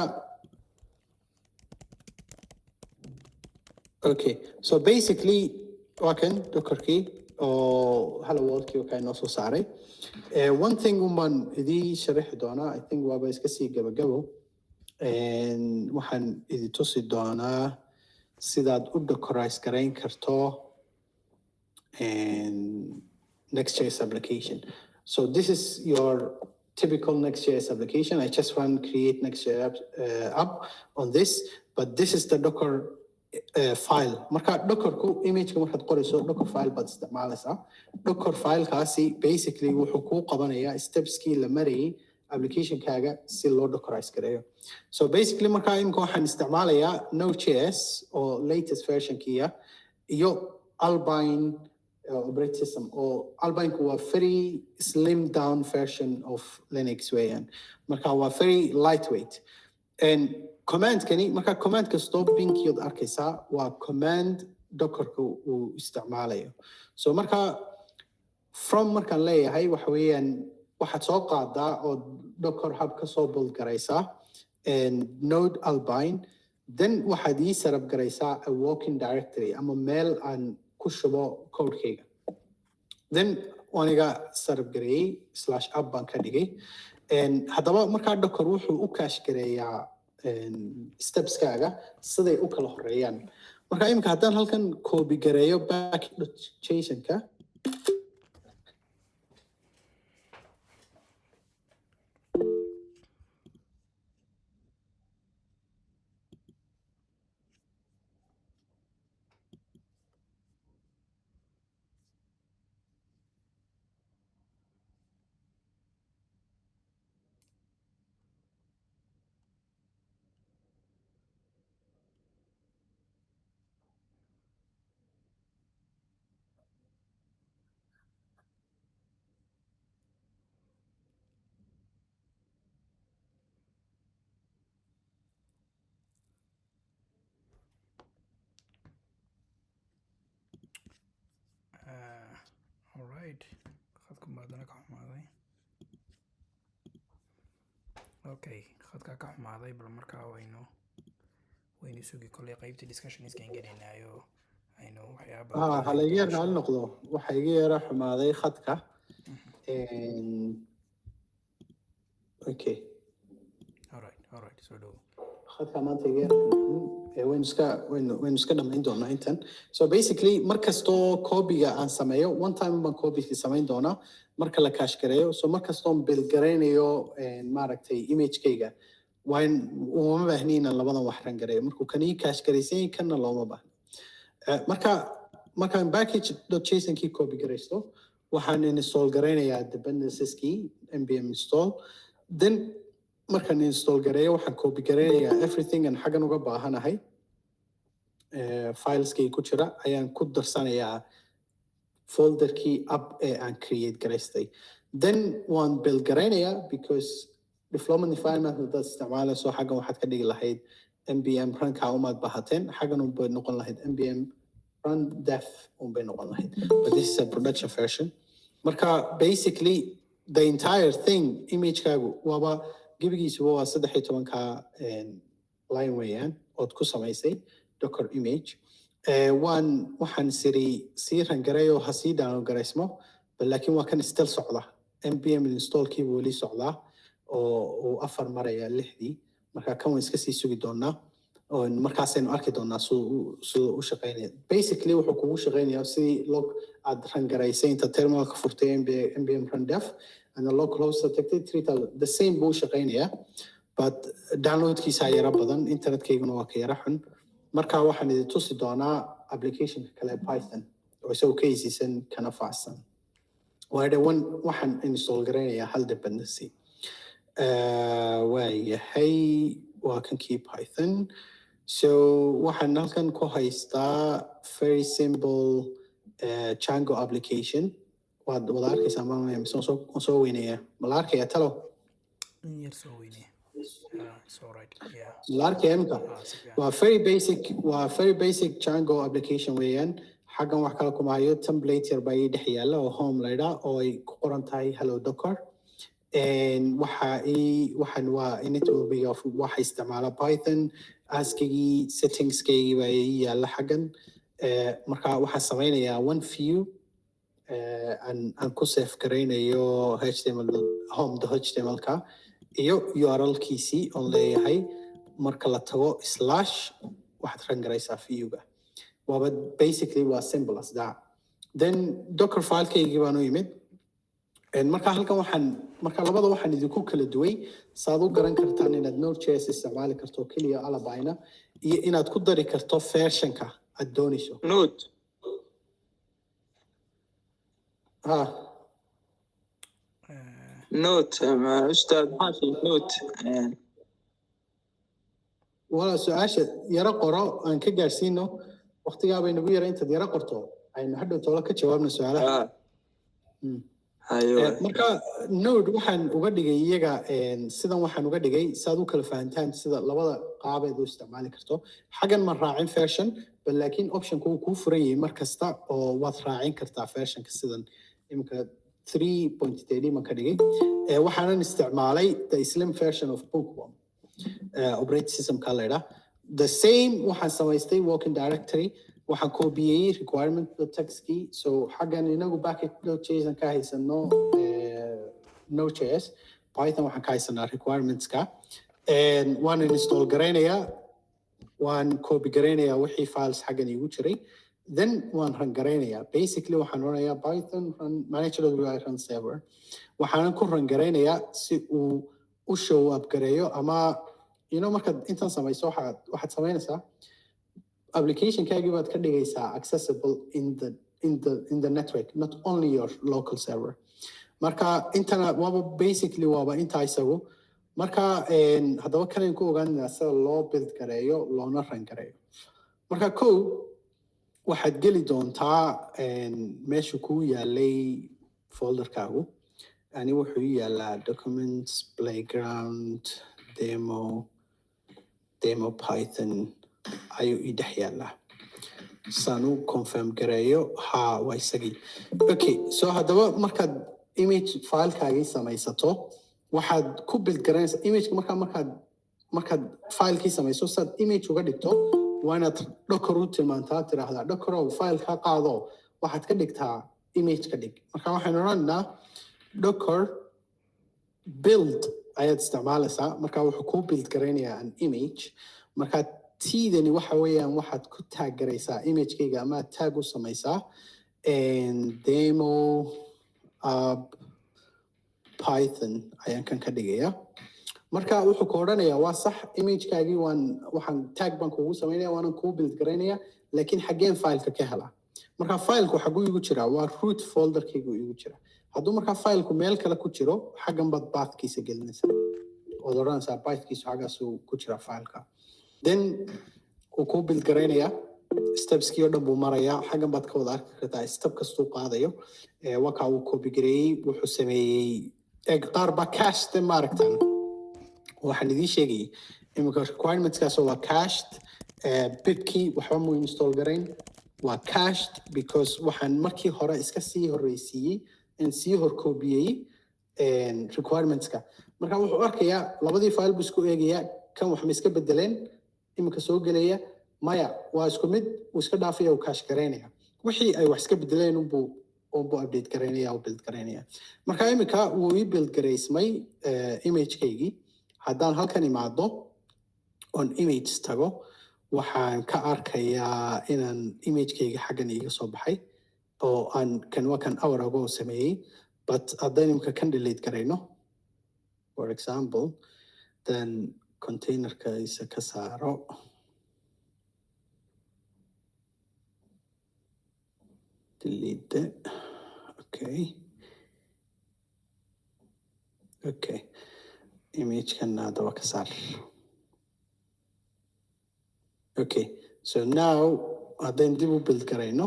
Speaker 3: okay so basically waa kan dockerkii oo hello worldkii oo kaa inoo soo saaray one thing umbaan idii sharaxi doonaa I think waaba iska sii gabagabo waxaan idin tusi doonaa sidaad u docorize garayn karto Next.js application. So this is your typical Next.js application. I just want to create Next.js app on this, but this is the Docker file. Marka Dockerku image markaad qorayso Docker file baad isticmaalaysaa. Docker file kaasi basically wuxuu kuu qabanayaa stepskii la marayay application-kaaga si loo dockerize gareeyo. So basically marka imika waxaan isticmaalayaa Node.js oo latest version-kiya iyo Albine operating system or Albine was very slimmed down version of Linux weeyaan. Marka waa very lightweight. And command kani marka command kasto pinkiyood arkaysaa waa command dockerku uu isticmaalayo. So marka from markaan leeyahay waxa weeyaan waxaad soo qaadaa oo Docker hub ka soo build garaysaa and node Albine, then waxaad ii sarab garaysaa a working directory ama meel aan ku shubo codekayga. Then waniga sarab gareeyay /app baan ka dhigay. And haddaba markaa Docker wuxuu u cache gareeyaa stepskaaga siday u kala horeeyaan. Marka imika haddaan halkan copy gareeyo back.json-ka
Speaker 1: all right. khadku maadana ka xumaaday. Okay, khadka ka xumaaday bal markaa waynu sugi kolley qaybta discussion iskan gelinaayo aynu waxyaaba
Speaker 3: halayeer hal noqdo waxa iga yara xumaaday khadka. Okay,
Speaker 1: all right so do
Speaker 3: khadka maanta iga waynu iska dhamayn doonaa intan. So basically markastoo copy-ga aan sameeyo one time baan copy-ga samayn doonaa marka la cache gareeyo. So markastoo build garaynayo maaragtay image-kayga waan uma baahni inaan labadan wax ran gareeyo markuu kan ii cache garaysan kanna looma baahno. Markaan package.json-kii copy garaysto waxaan install garaynayaa dependencies-kii npm install. Then markaan install gareeyo waxaan copy garaynayaa everything aan xaggan uga baahanahay fileskii ku jira ayaan ku darsanayaa folderkii app ee aan create garaystay. Then waan build garaynayaa because development environment hadaad isticmaalayso xaggan waxaad ka dhigi lahayd npm runka umaad bahateen xaggan unbay noqon lahayd npm run def unbay noqon lahayd. But this is a production version. Marka basically the entire thing image-kaagu waaba gebigiisuba waa 13ka line weeyaan ood ku samaysay Docker image. Waxaan sii rangareeyo ha sii download garaysmo laakiin waa kan still socda. npm install-kii wuu weli socdaa oo 4 maraya 6dii. Marka kan waan iska sii sugi doonaa oo markaasaynu arki doonaa suu u shaqeynaya. Basically wuxuu kugu shaqeynayaa sidii log aad rangaraysay inta terminalka furtay npm run def and the localhost detected 3000 the same buu shaqeynayaa but downloadkiisa yara badan internet-kayguna waa ka yara xun. Marka waxaan idin tusi doonaa application-ka kale Python oo isagoo ka hesiisan kana faacsan. Waxaan install garaynayaa hal dependency. Waayahay waa kankii Python. So waxaan halkan ku haystaa very simple Django application. waad arkaysaa maamaya soo weynaya ma la arkaya talo
Speaker 1: yar soo weynaya so right yeah
Speaker 3: la arkaya imka waa very basic Django application weeyaan. xaggan wax kale kuma hayo template yar baa ii dhex yaalla oo home layda oo ay ku qoran tahay hello docker. waxaan waa init webiga waxa isticmaala Python askigii settingskaygi baa ii yaalla xaggan. Marka waxaan samaynayaa one view aan ku save garaynayo html home.html-ka iyo url-kiisii oon leeyahay marka la tago slash waxaad ran garaysaa view-ga waaba basically waa simple as that then docker file-kaygii baan u yimid marka halkan marka labada waxaan idinku kala duway saad u garan kartaan inaad Node.js isticmaali karto kaliya Alabina iyo inaad ku dari karto version-ka aad doonayso
Speaker 4: Node Node أستاذ ماشي Node
Speaker 3: wala su'aasha yara qoro aan ka gaarsiino waqtigaa bay nagu yara intaad yara qorto aynu hadhow toola ka jawaabno su'aalaha marka Node waxaan uga dhigay iyaga sidan waxaan uga dhigay saad u kala fahantaan sida labada qaabeed u isticmaali karto xagan ma raacin version bal laakiin option-ku ku furan yahay mar kasta oo waad raacin kartaa version-ka sidan imka 3.30 ma ka dhigay waxaan isticmaalay the slim version of Bookworm operating system ka leedah the same waxaan samaystay working directory waxaan koobiyay requirement text key so xagan inagu package.js ka haysano Node.js Python waxaan ka haysanaa requirements ka waan install gareynaya waan copy gareynaya wixii files xagan igu jiray then waan run gareynaya basically waxaan oranayaa Python run manager.ui run server waxaan ku run gareynaya si uu u show up gareeyo ama markaad intan samayso waxaad samaynaysaa application-kaagii baad ka dhigaysaa accessible in the network not only your local server marka intana waaba basically waaba intaa isagu marka haddaba kalen ku ogaanaa sida loo build gareeyo loona run gareeyo marka kow waxaad geli doontaa meesha kuu yaalay folderkaagu ani wuxuu yaalaa documents playground demo Python ayuu ii dhex yaalaa saan u confirm gareeyo waa isagii okay so haddaba markaad image file-kaagii samaysato waxaad ku build garanaysaa image-ka markaad file-kii samayso saad image uga dhigto waa inaad docker u tilmaantaa tiraahdaa docker oo file-ka qaado waxaad ka dhigtaa image ka dhig marka waxaan odhanaynaa docker build ayaad isticmaalaysaa marka wuxuu ku build garaynayaa an image marka tiidani waxa weeyaan waxaad ku tag garaysaa image-kayga ama tag u samaysaa demo Python ayaan kan ka dhigaya marka wuxuu ku odhanayaa waa sax image-kaagii waxaan tag baan kugu samaynaya waanan kuu build garaynaya laakiin xaggeen file-ka ka helaa marka file-ku xaguu igu jiraa waa root folder-kaygu igu jira hadduu markaa file-ku meel kale ku jiro xaggan baad path-kiisa gelinaysaa ood odhanaysaa path-kiisu xaggaasuu ku jira file-ka then wuu kuu build garaynayaa stepskii oo dhan buu marayaa xaggan baad ka wada arki kartaa step kastuu qaadayo wakaa uu copy gareeyey wuxuu sameeyey qaar baa cached maaragtan waxaan idiin sheegayay imika requirementskaasoo waa cached bitkii waxba muu install garayn waa cached because waxaan markii hore iska sii horreysiiyey in sii horkoobiyey requirementska marka wuxuu arkayaa labadii file buu isku eegayaa kan wax ma iska bedeleen imika soo gelaya maya waa isku mid uu iska dhaafaya uu cache garaynaya wixii ay wax iska bedeleen unbuu update garaynaya u build garaynaya marka imika wuu ii build garaysmay image-kaygii haddaan halkan imaado on images tago waxaan ka arkayaa inaan image-kayga xaggan iiga soo baxay oo kan waa kan hour ago sameeyey but haddaan imika kan delete garayno for example then containerka isa ka saaro delete okay image-kan hadaba ka saar okay so now haddaan dib u build garayno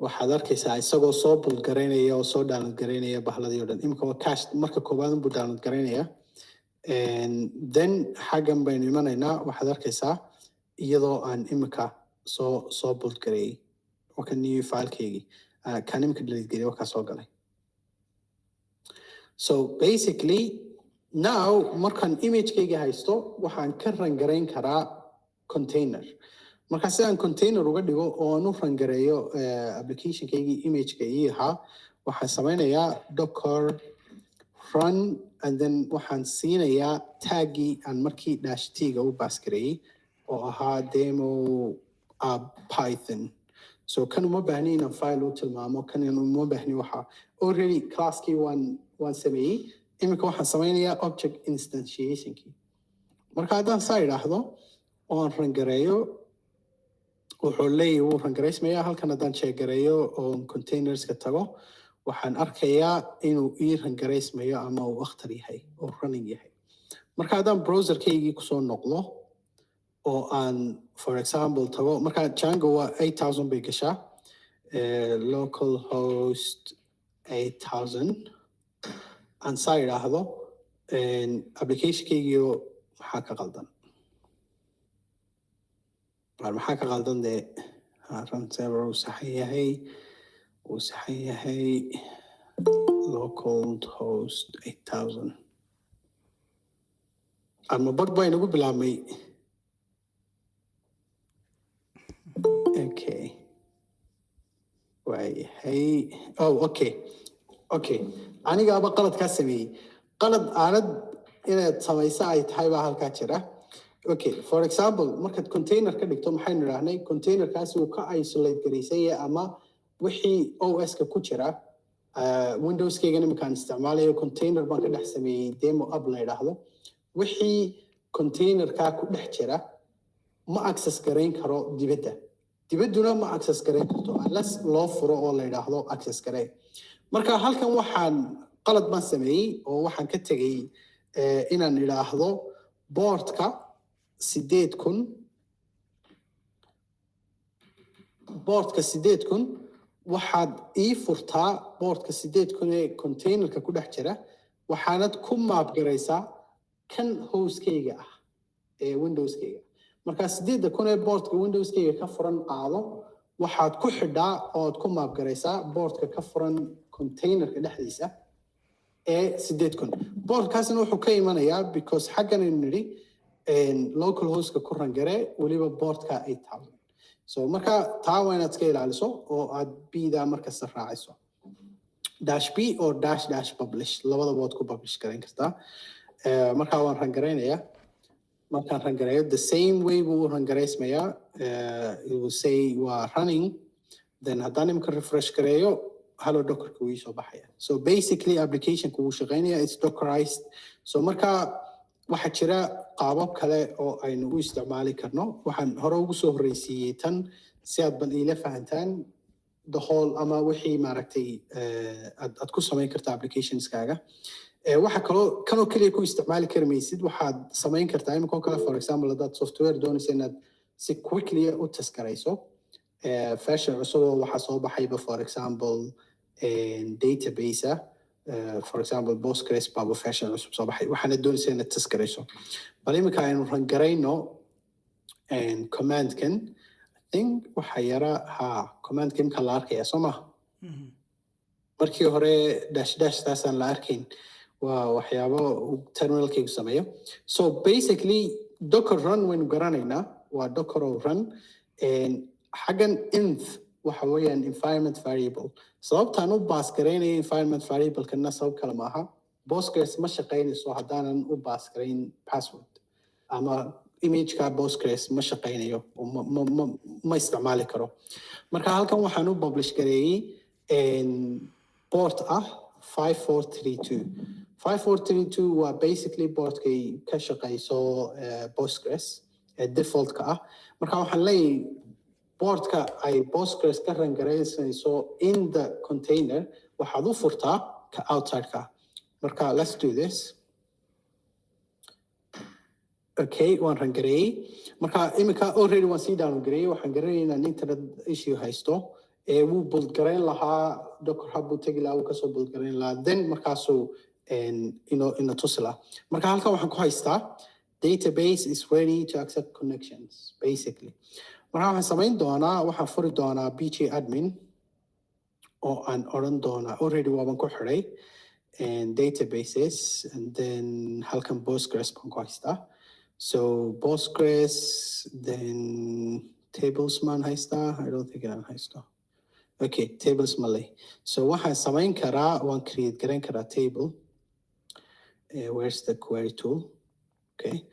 Speaker 3: waxaad arkaysaa isagoo soo build garaynaya oo soo download garaynaya bahladii oo dhan imika waa cache marka koowaad unbuu download garaynaya then xaggan baynu imanaynaa waxaad arkaysaa iyadoo aan imika soo build gareeyey wakan new file-kaygii kan imika delete garey wakaa soo galay so basically now markaan image-kayga haysto waxaan ka rangarayn karaa container marka si aan container uga dhigo oo aan u rangareeyo application-kaygii image-ka ii ahaa waxaan samaynayaa docker run and then waxaan siinayaa taggii aan markii dash t-ga u baas gareeyey oo ahaa demo python. So kan uma baahni inaan file u tilmaamo, kan uma baahni waxa already classkii waan sameeyey. Iminka waxaan sameynayaa object instantiationkii. Marka haddaan saa idhaahdo oo aan rangareeyo wuxuu leeyahay wuu rangareysmayaa. Halkan haddaan sheegareeyo oo containerska tago waxaan arkayaa inuu ii rangareysmayo ama uu akhtar yahay oo running yahay. Marka haddaan browserkaygii kusoo noqdo oo aan for example tago, marka Django waa 8000 bay gashaa, localhost 8000 aan saa idhaahdo applicationkaygii maxaa ka qaldan dee run server uu saxan yahay localhost 8000 ama bad baa inagu bilaabmay. Okay. waayahay okay anigaaba qaladkaa sameeyey. qalad aanad inaad samaysa ay tahay baa halkaa jira. Okay, for example markaad container ka dhigto maxaynu idhaahnay containerkaasi uu ka isolate garaysan yahay ama wixii OS-ka ku jira. Windows-kaygana markaan isticmaalayo container baan ka dhex sameeyey demo app la idhaahdo. wixii containerkaa ku dhex jira ma access garayn karo dibadduna ma access garayn karto unless loo furo oo la idhaahdo access garay. Marka halkan waxaan qalad baan sameeyey oo waxaan ka tegey inaan idhaahdo boardka 8000 waxaad ii furtaa boardka 8000 ee containerka ku dhex jira waxaanad ku maap garaysaa kan hostkayga ah ee Windows-kayga. marka 8000 ee boardka Windows-kayga ka furan qaado waxaad ku xidhaa oo aad ku maap garaysaa boardka ka furan containerka dhexdiisa ee 8000. boardkaasina wuxuu ka imanayaa because xaggan aynu nidhi local hostka ku rangare weliba boardka 8000. so marka taa waa inaad iska ilaaliso oo aad bida markasta raacayso -b oo -- publish labadaba waad ku publish garayn kartaa. marka waan rangareynayaa. markaan rangareeyo the same way buu rangaraysmayaa. it will say waa running, then haddaan imika refresh gareeyo hello dockerka wuu soo baxaya. so basically applicationku wuu shaqeynaya, it's dockerized. so marka waxaa jira qaabab kale oo aynu u isticmaali karno. waxaan hore ugu soo horreysiiyey tan si aad bal iila fahantaan the whole ama wixii maaragtay aad ku samayn karta applicationskaaga. waxa kaloo kanoo keliya ku isticmaali kari maysid, waxaad samayn kartaa imikoo kale for example haddaad software doonaysa inaad si quickly u taskarayso version cusub oo waxaa soo baxayba for example database for example Postgres baa version cusub soo baxay waxaana doonaysa inaad taskarayso. bal imika aynu rangarayno commandkan I think waxa yara commandka imika la arkaya soo maha. markii hore -- taasaan la arkayn waa waxyaabo terminalkaygu sameeyo. so basically docker run waynu garanaynaa waa docker run. xaggan inf waxa weeyaan environment variable. sababtaan u baas garaynaya environment variable kana sabab kale maaha Postgres ma shaqaynayso haddaanan u baas garayn password ama imageka Postgres ma shaqaynayo ma isticmaali karo. marka halkan waxaan u publish gareeyey port 5432 waa basically boardkay ka shaqayso Postgres default-ka ah. marka waxaan leeyahay boardka ay Postgres ka rangareynayso in the container waxaad u furtaa ka outside-ka. marka let's do this. okay waan rangareeyey. marka imika already waan sii download gareeyey. waxaan garanayaa inaan internet issue haysto. wuu build garayn lahaa docker hub buu tegi lahaa wuu kasoo build garayn lahaa then markaasuu ina tusi lahaa. marka halkan waxaan ku haystaa database is ready to accept connections basically. marka waxaan samayn doonaa waxaan furi doonaa pg admin oo aan odhan doonaa already waaban ku xiray databases and then halkan Postgres baan ku haystaa. so Postgres then tables maan haystaa. I don't think aan haysto. okay tables malay. so waxaan samayn karaa waan create garayn karaa table where's the query tool? Okay.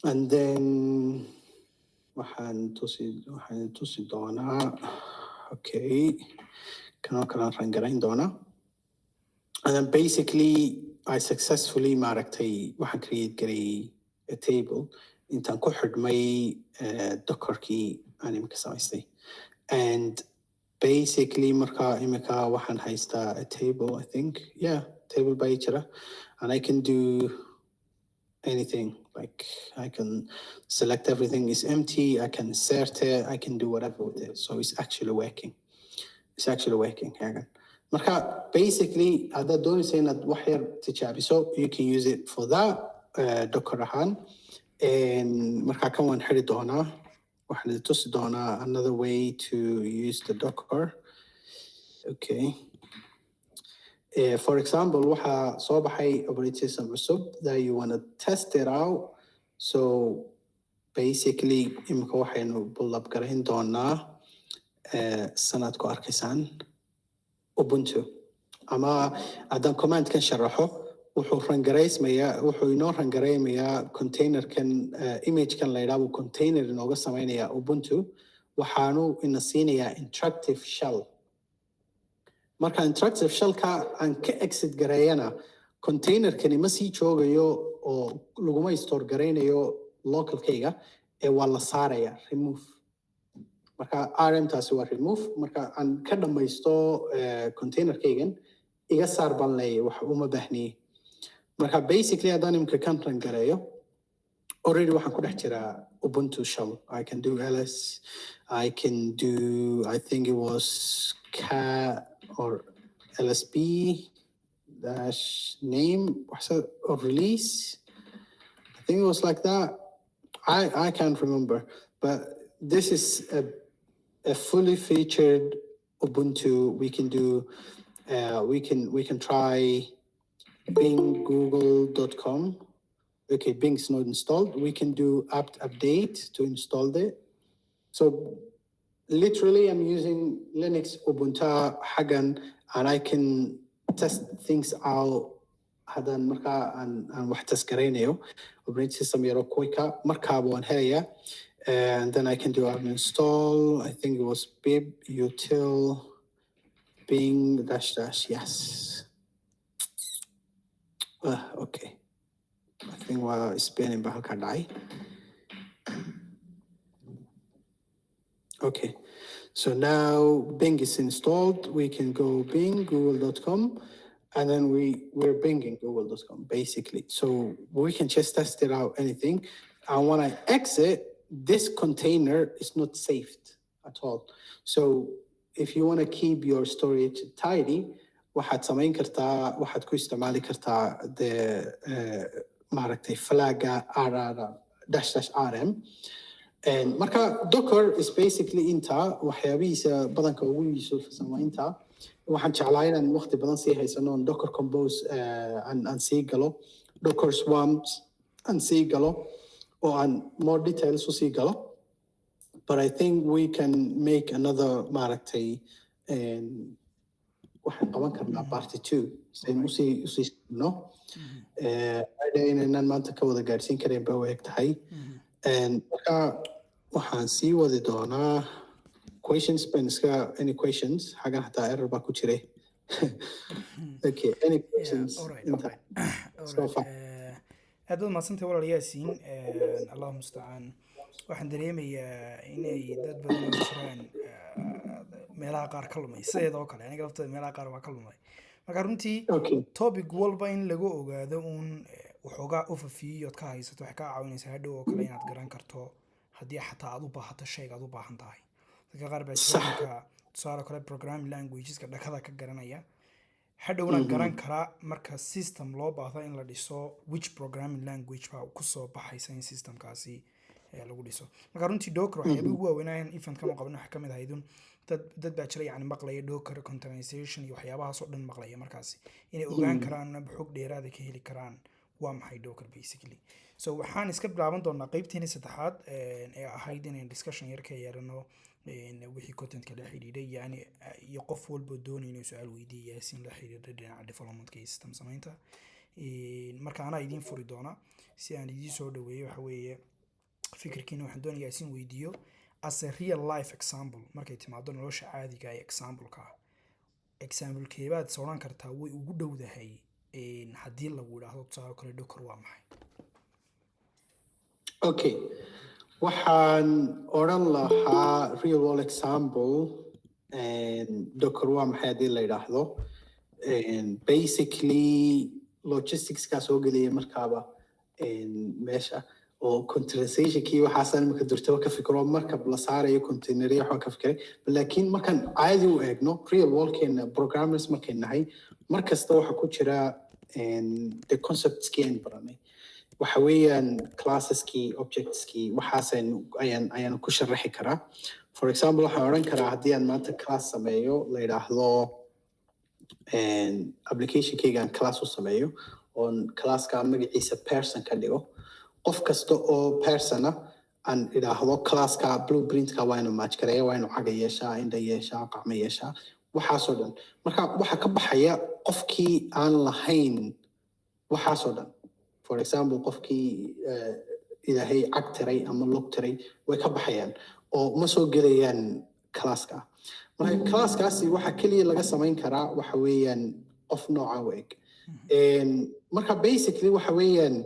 Speaker 3: And then waxaan tusi doonaa, okay, kanoo kalaan rangarayn doonaa. And then basically I successfully waxaan create garay a table intaan ku xidhmay Dockerkii aan imika samaystay. And basically markaa imika waxaan haystaa a table, I think, yeah, table baa ii jira, and I can do anything. Like I can select everything is empty, I can insert it, I can do whatever with it. So it's actually working. It's actually working. Marka basically haddaad doonaysa inaad wax yar tijaabiso, you can use it for that, Docker ahaan. Marka kan waan xiri doonaa, waxaan tusi doonaa another way to use the Docker. Okay. For example, waxaa soo baxay operating system cusub that you want to test it out. So basically imika waxaynu pull up garayn doonaa sanaad ku arkaysaan Ubuntu. Ama haddaan command kan sharaxo, wuxuu inoo rangaraymayaa containerkan, imagekan la yidhaahdo container inooga samaynayaa Ubuntu. Waxaanu ina siinayaa interactive shell. Marka interactive shellka aan ka exit gareeyana, containerkani ma sii joogayo oo laguma store garaynayo localkayga, waa la saaraya, remove. Marka RM taasi waa remove. Marka aan ka dhamaysto containerkaygan, iga saar baan leeyahay, wax uma baahniye. Marka basically haddaan imika kan rangareeyo, already waxaan ku dhex jiraa Ubuntu shell. I can do ls, I can do, I think it was cat or lsp dash name or release. I think it was like that. I can't remember, but this is a fully featured Ubuntu. We can do, we can try bing.google.com. Okay, Bing's not installed. We can do apt update to install it. So literally I'm using Linux Ubuntu Hagan, and I can test things out. Hadan marka aan wax test garaynayo operating system yaro quick markaaba waan helaya, and then I can do uninstall. I think it was bib util bing dash yes. Okay, I think waa spelling ba halka dhacay. Okay, so now Bing is installed. We can go Bing, google.com, and then we're binging google.com basically. So we can just test it out, anything. And when I exit, this container is not saved at all. So if you want to keep your storage tidy, waxaad samayn kartaa, waxaad ku isticmaali kartaa the maaragtay flagga rr-rm. And marka Docker is basically inta waxyaabihiisa badanka ugu yuusufsan waa inta. Waxaan jeclaa inaan waqti badan sii haysano on Docker Compose aan sii galo, Docker Swarms aan sii galo, oo aan more details u sii galo. But I think we can make another maaragtay waxaan qaban karnaa party 2 sayn usii no inaan maanta ka wada gaarsiin karayn ba u eg tahay. Marka waxaan sii wadi doonaa questions penska, any questions xagan hataa error baa ku jiray. Okay, any questions?
Speaker 1: aad baad mahadsantay walaal Yaasiin, allahu mustacaan. Waxaan dareemayaa inay dad badan oo jiraan meelaha qaar ka lumay sideedoo kale, aniga lafteeda meelaha qaar waa ka lumay. Marka runtii topic walba in lagu ogaado uun waxoogaa overview-ood ka haysato waxay kaa caawinaysaa hadhow oo kale inaad garan karto haddii xataa aad u baahato shayga aad u baahan tahay. dadka qaar baa jira tusaale kale programming languageska dhakada ka garanaya, hadhowna garan karaa marka system loo baahdo in la dhiso which programming language baa kusoo baxaysa in systemkaasi lagu dhiso. Marka runtii Docker waxyaabihii ugu waaweynayaan event kama qabno wax ka mid ahaydun dad baa jira yani maqlaya Docker containerization iyo waxyaabahaas oo dhan maqlaya, markaasi inay ogaan karaan xog dheeraad ka heli karaan waa maxay Docker basically. So waxaan iska bilaaban doonaa qaybteena saddexaad ee ahayd inaan discussion yar ka yeelano wixii content la xiriiray, yani iyo qof walba doonaya inuu su'aal weydiiyo Yaasiin la xiriira dhinaca development-ka iyo system samaynta. marka anaa idiin furi doona si aan idiin soo dhaweeyo waxa weeye fikirkiina waxaan doonayaa isin weydiiyo as a real life example markay timaado nolosha caadiga ee exampleka example keebaad sooran kartaa way ugu dhowdahay haddii lagu yidhaahdo tusaale kale Docker waa maxay
Speaker 3: Okay, waxaan oran lahaa real world example Docker waa maxay haddii la yidhaahdo basically logistics-kaa soo gelaya markaaba meesha oo containerization-kii waxaasan imika durtaba ka fikiro markab la saarayo containerya waxaan ka fikiray laakiin markaan caadi u eegno real world-keena programmers markay nahay mar kasta waxa ku jira the concepts-kii aan baranay waxa weeyaan classes-kii objects-kii waxaasan ayaan ku sharaxi karaa for example waxaan oran karaa haddii aan maanta class sameeyo la yidhaahdo application-kaygaan class u sameeyo oon classka magaciisa person ka dhigo qof kasta oo persona aan idhaahdo classka blueprint-ka waa inuu match gareeya waa inuu caga yeeshaa indha yeeshaa qacmo yeeshaa waxaasoo dhan marka waxa ka baxaya qofkii aan lahayn waxaasoo dhan for example qofkii ilaahay cag tiray ama lug tiray way ka baxayaan oo ma soo gelayaan classka marka classkaasi waxa keliya laga samayn karaa waxa weeyaan qof nooca u eg marka basically waxa weeyaan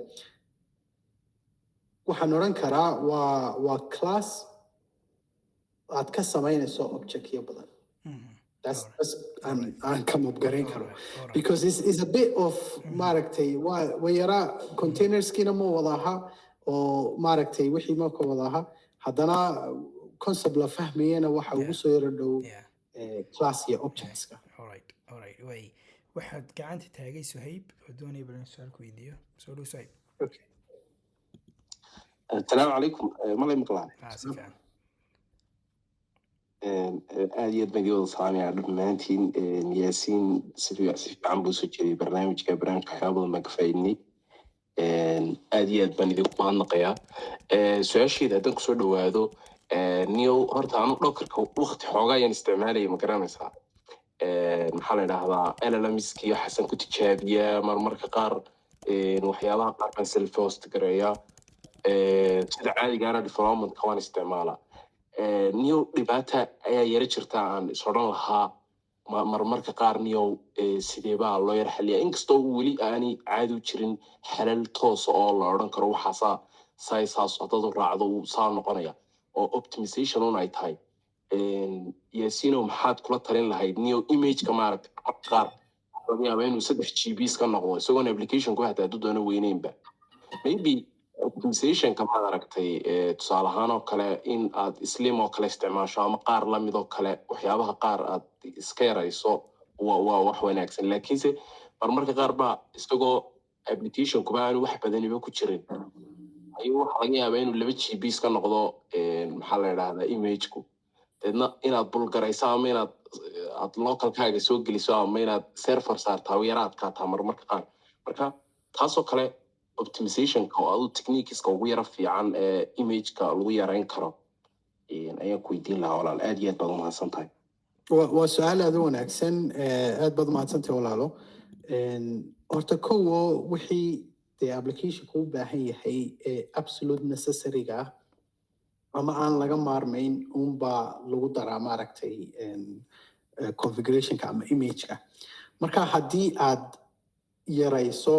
Speaker 3: waxaan oran karaa waa class aad ka samaynayso objectyo badan that's aan come up garayn karo because it's a bit of maaragtay waa yara containerskiina ma wada aha oo maaragtay wixii ma ka wada aha haddana concept la fahmayana waxa ugu soo yara dhow class iyo objectska
Speaker 1: alright way waxaad gacanta taagay Suhayb oo doonaya bal su'aal ku weydiiyo soo dhow Suhayb
Speaker 3: okay
Speaker 2: السلام عليكم مالي مقلع
Speaker 1: sifiican
Speaker 2: aad iyo aad baan idin wada salaamayaa dhammaantiin yaasiin si fiican buu soo jeediyey barnaamijka waxyaabo badan baan ka faa'iidnay aad iyo aad baan idinku mahadnaqayaa su-aasheeda haddaan kusoo dhawaado niyow horta anu Dockerka waqti xoogaa ayaan isticmaalaya ma garanaysaa maxaa la idhaahdaa LLMs-kii xasan ku tijaabiyaa marmarka qaar waxyaabaha qaar baan self host gareeyaa sida caadigaana development-ka waan isticmaalaa niyow dhibaata ayaa yara jirta aan is odhan lahaa marmarka qaar niyow sidee baa loo yar xaliyaa inkastoo weli aanay caadi u jirin xalal toosa oo la odhan karo waxaasaa saas haddad u raacdo uu saa noqonaya oo optimization un ay tahay yaasiinow maxaad kula talin lahayd niyow image-ka maaragtay qaar laga yaaba inuu 3 GB ka noqdo isagoon application-ku hataa hadduu doono weyneynba maybe optimization-ka maad aragtay tusaale ahaan oo kale in aad slim oo kale isticmaasho ama qaar la mid oo kale waxyaabaha qaar aad iska yarayso waa wax wanaagsan laakiinse marmarka qaar baa isagoo application-kuba aanu wax badaniba ku jirin ayuu waxa laga yaabaa inuu 2 GB ka noqdo maxaa la idhaahdaa image-ku deedna inaad bulgarayso ama inaad localkaaga soo geliso ama inaad server saartaa u yara adkaataa marmarka qaar marka taasoo kale optimization-ka oo adu techniques-ka ugu yara fiican ee image-ka lagu yarayn karo ayaan ku weydiin lahaa walaal aad iyo aad baad umahadsan tahay
Speaker 3: waa su-aal aad u wanaagsan aad baad umahadsan tahay walaalo horta kowo wixii dee application-ka u baahan yahay absolute necessary-ga ah ama aan laga maarmayn unbaa lagu daraa maaragtay configuration-ka ama image-ka marka haddii aad yarayso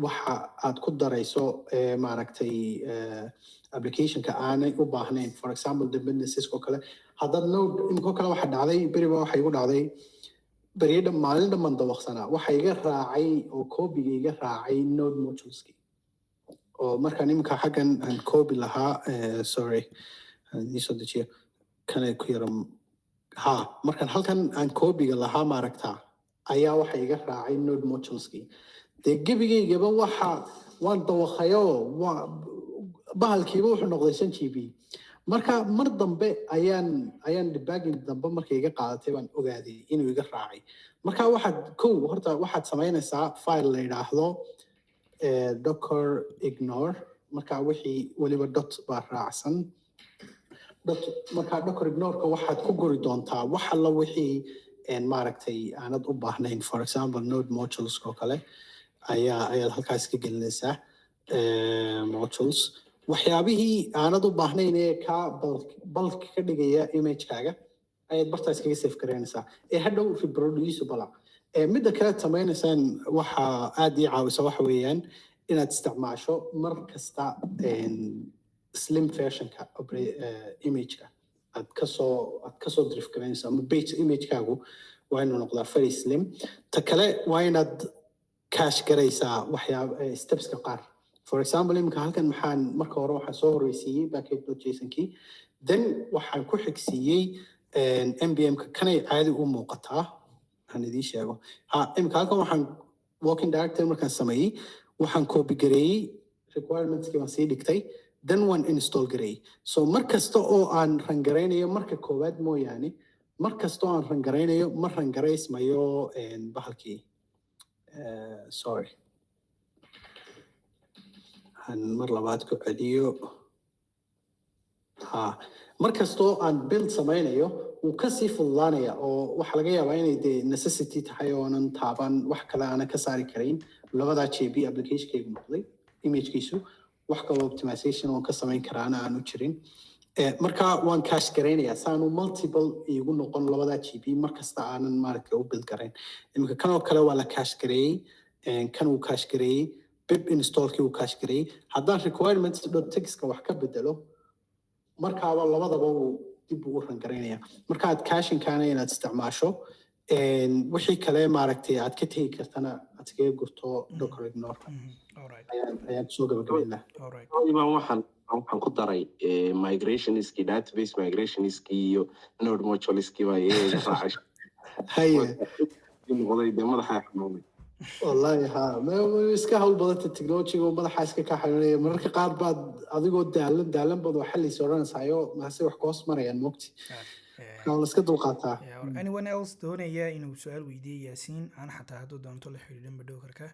Speaker 3: waxa aad ku darayso maaragtay application-ka aanay u baahnayn for example dependencies oo kale haddaad node imikoo kale waxa dhacday beriba waxa igu dhacday beriyada maalin dhammaan dawaqsanaa waxa iga raacay oo copy-ga iga raacay node modules-ki oo markaan iminka xaggan aan copy lahaa sorry isoo dejiyo kana ku yara markaan halkan aan copy-ga lahaa maaragtaa ayaa waxa iga raacay node modules-ki dee gebigaygaba waan dawaqayo bahalkiiba wuxuu noqday 5 GB marka mar dambe ayaan debugging dambe markay iga qaadatay baan ogaaday inuu iga raacay marka waxaad samaynaysaa file la yidhaahdo docker ignore marka wixii weliba dot baa raacsan marka docker ignore-ka waxaad ku guri doontaa wax alla wixii maaragtay aanad u baahnayn for example node modules oo kale ayaad halkaas ka gelinaysaa modules waxyaabihii aanad u baahnayn ee kaa bulk ka dhigaya imagekaaga ayaad bartaas kaga save garaynaysaa ee hadhow reproducible midda kale samaynaysaan waxa aad ii caawisa waxa weeyaan inaad isticmaasho mar kasta slim versionka imageka aad kasoo drift garaynaysa ama page imagekaagu waa inuu noqdaa very slim ta kale waa inaad cache garaysaa stepska qaar for example imika halkan marka hore waxaan soo horeysiiyey package.json-kii then waxaan ku xigsiiyey npm-ka kanay caadi u muuqataa waxaan idiin sheego imika halkan waxaan working directory markaan sameeyey waxaan copy gareeyey requirementskii baan sii dhigtay then waan install gareeyey so mar kasta oo aan rangaraynayo marka koowaad mooyaane mar kasta oo aan rangaraynayo ma rangaraysmayo bahalkii sorry mar labaad ku celiyo mar kastoo aan build samaynayo wuu kasii fududaanaya oo waxa laga yaabaa inay dee necessity tahay oonan taaban wax kale aanan ka saari karayn labadaa jb applicationkaygu noqday imagekiisu wax kaloo optimization oon ka samayn karaana aanu jirin marka waan cache garaynayaa saanu multiple igu noqon labadaa gb markasta aanan maaragtay u build garayn iminka kanoo kale waa la cache gareeyey kan uu cache gareeyey pip installkii uu cache gareeyey haddaan requirements.txt-ka wax ka bedelo markaaba labadaba uu dib ugu rangaraynaya marka aad cachingkaana inaad isticmaasho wixii kale maaragtay aad ka tegi kartana aad iskaga gurto docker ignore ayaan kusoo gabagabaynaa
Speaker 2: waxaan ku daray migrationskii database migrationskii iyo node moduleski baa iyaga raacay noqday dee madaxa xanuunay
Speaker 3: wallahi iska hawl badanta technology-ga madaxa iska ka xanuunaya mararka qaar baad adigoo daalan baad waxa laysa odhanaysayo maase wax koos marayaan mogti la iska dulqaataa
Speaker 1: anyone else doonaya inuu su-aal weydiiyo yaasiin aan xataa hadduu doonto la xidhiidhan badhowkarka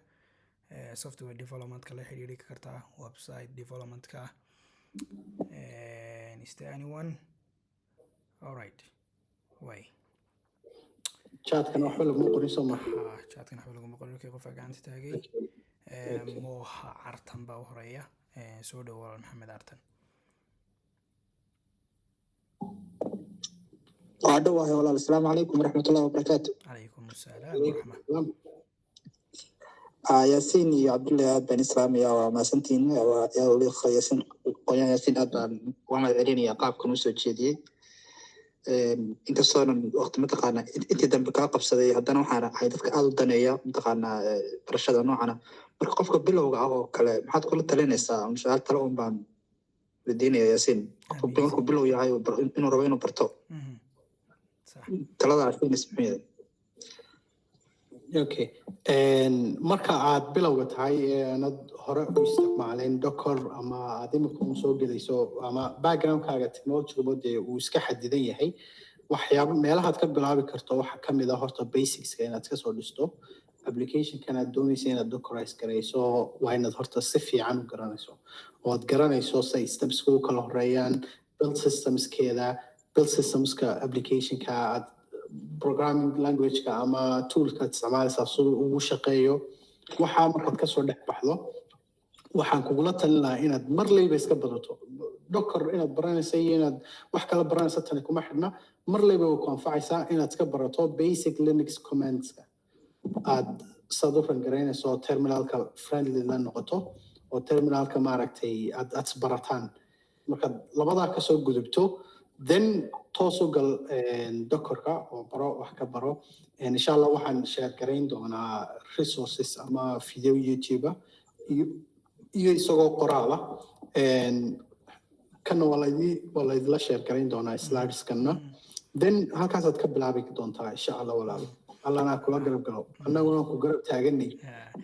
Speaker 1: software developmentka la xidhiidhi kartaa website developmentka is there anyone all right way
Speaker 3: chatkan waxba laguma qorin soo maha
Speaker 1: chatkan waxba laguma qorin markii qofka gacanta taagay mooha cartan baa u horeeya soo dhawaal maxamed cartan
Speaker 5: وعدوها والله السلام عليكم ورحمة الله وبركاته.
Speaker 1: عليكم السلام ورحمة الله.
Speaker 5: ياسين يا عبد الله بن إسلام يا ما سنتين يا ولي ياسين قيان ياسين أبان وما عليني قاب كنوس وجدي. إنت صار وقت متقنا أنت دم بكاقب صدي هدنا وحنا حيدك أول دنيا متقنا برشة نوعنا برقف قبله وقعه كلام حد كل تلين الساعة مش عارف تلاهم بان الدنيا ياسين قبله يا هاي إنه روينه برتو. talada arkin ismiyada
Speaker 3: okay marka aad bilowga tahay aanad hore u isticmaaleen docker ama aad imika u soo gelayso ama backgroundkaaga technology-ga uu iska xadidan yahay waxyaabo meelahaad ka bilaabi karto waxa ka mid ah horta basicska inaad ka soo dhisto application-kan aad doonaysa inaad dockerize garayso waa inaad horta si fiican u garanayso oo aad garanayso say stepsku u kala horeeyaan build systemskeeda build systemska application-ka aad programming language-ka ama tool-ka aad isticmaalaysaa siduu ugu shaqeeyo waxaa markaad kasoo dhex baxdo waxaan kugula talin lahaa inaad mar layba iska badato docker inaad baranaysa iyo inaad wax kala baranaysa tani kuma xidhna mar layba way ku anfacaysaa inaad iska barato basic linux commands-ka aad saad u rangaraynayso terminalka friendly la noqoto oo terminalka maaragtay aad isbarataan markaad labadaa kasoo gudubto then toos u gal dockerka oo baro wax ka baro insha allah waxaan share garayn doonaa resources ama video youtube iyo isagoo qoraala kana waa laydila share garayn doonaa slideskana then halkaasaad ka bilaabi doontaa insha allah walaalo allana kula garab galo annaguna ku garab taaganay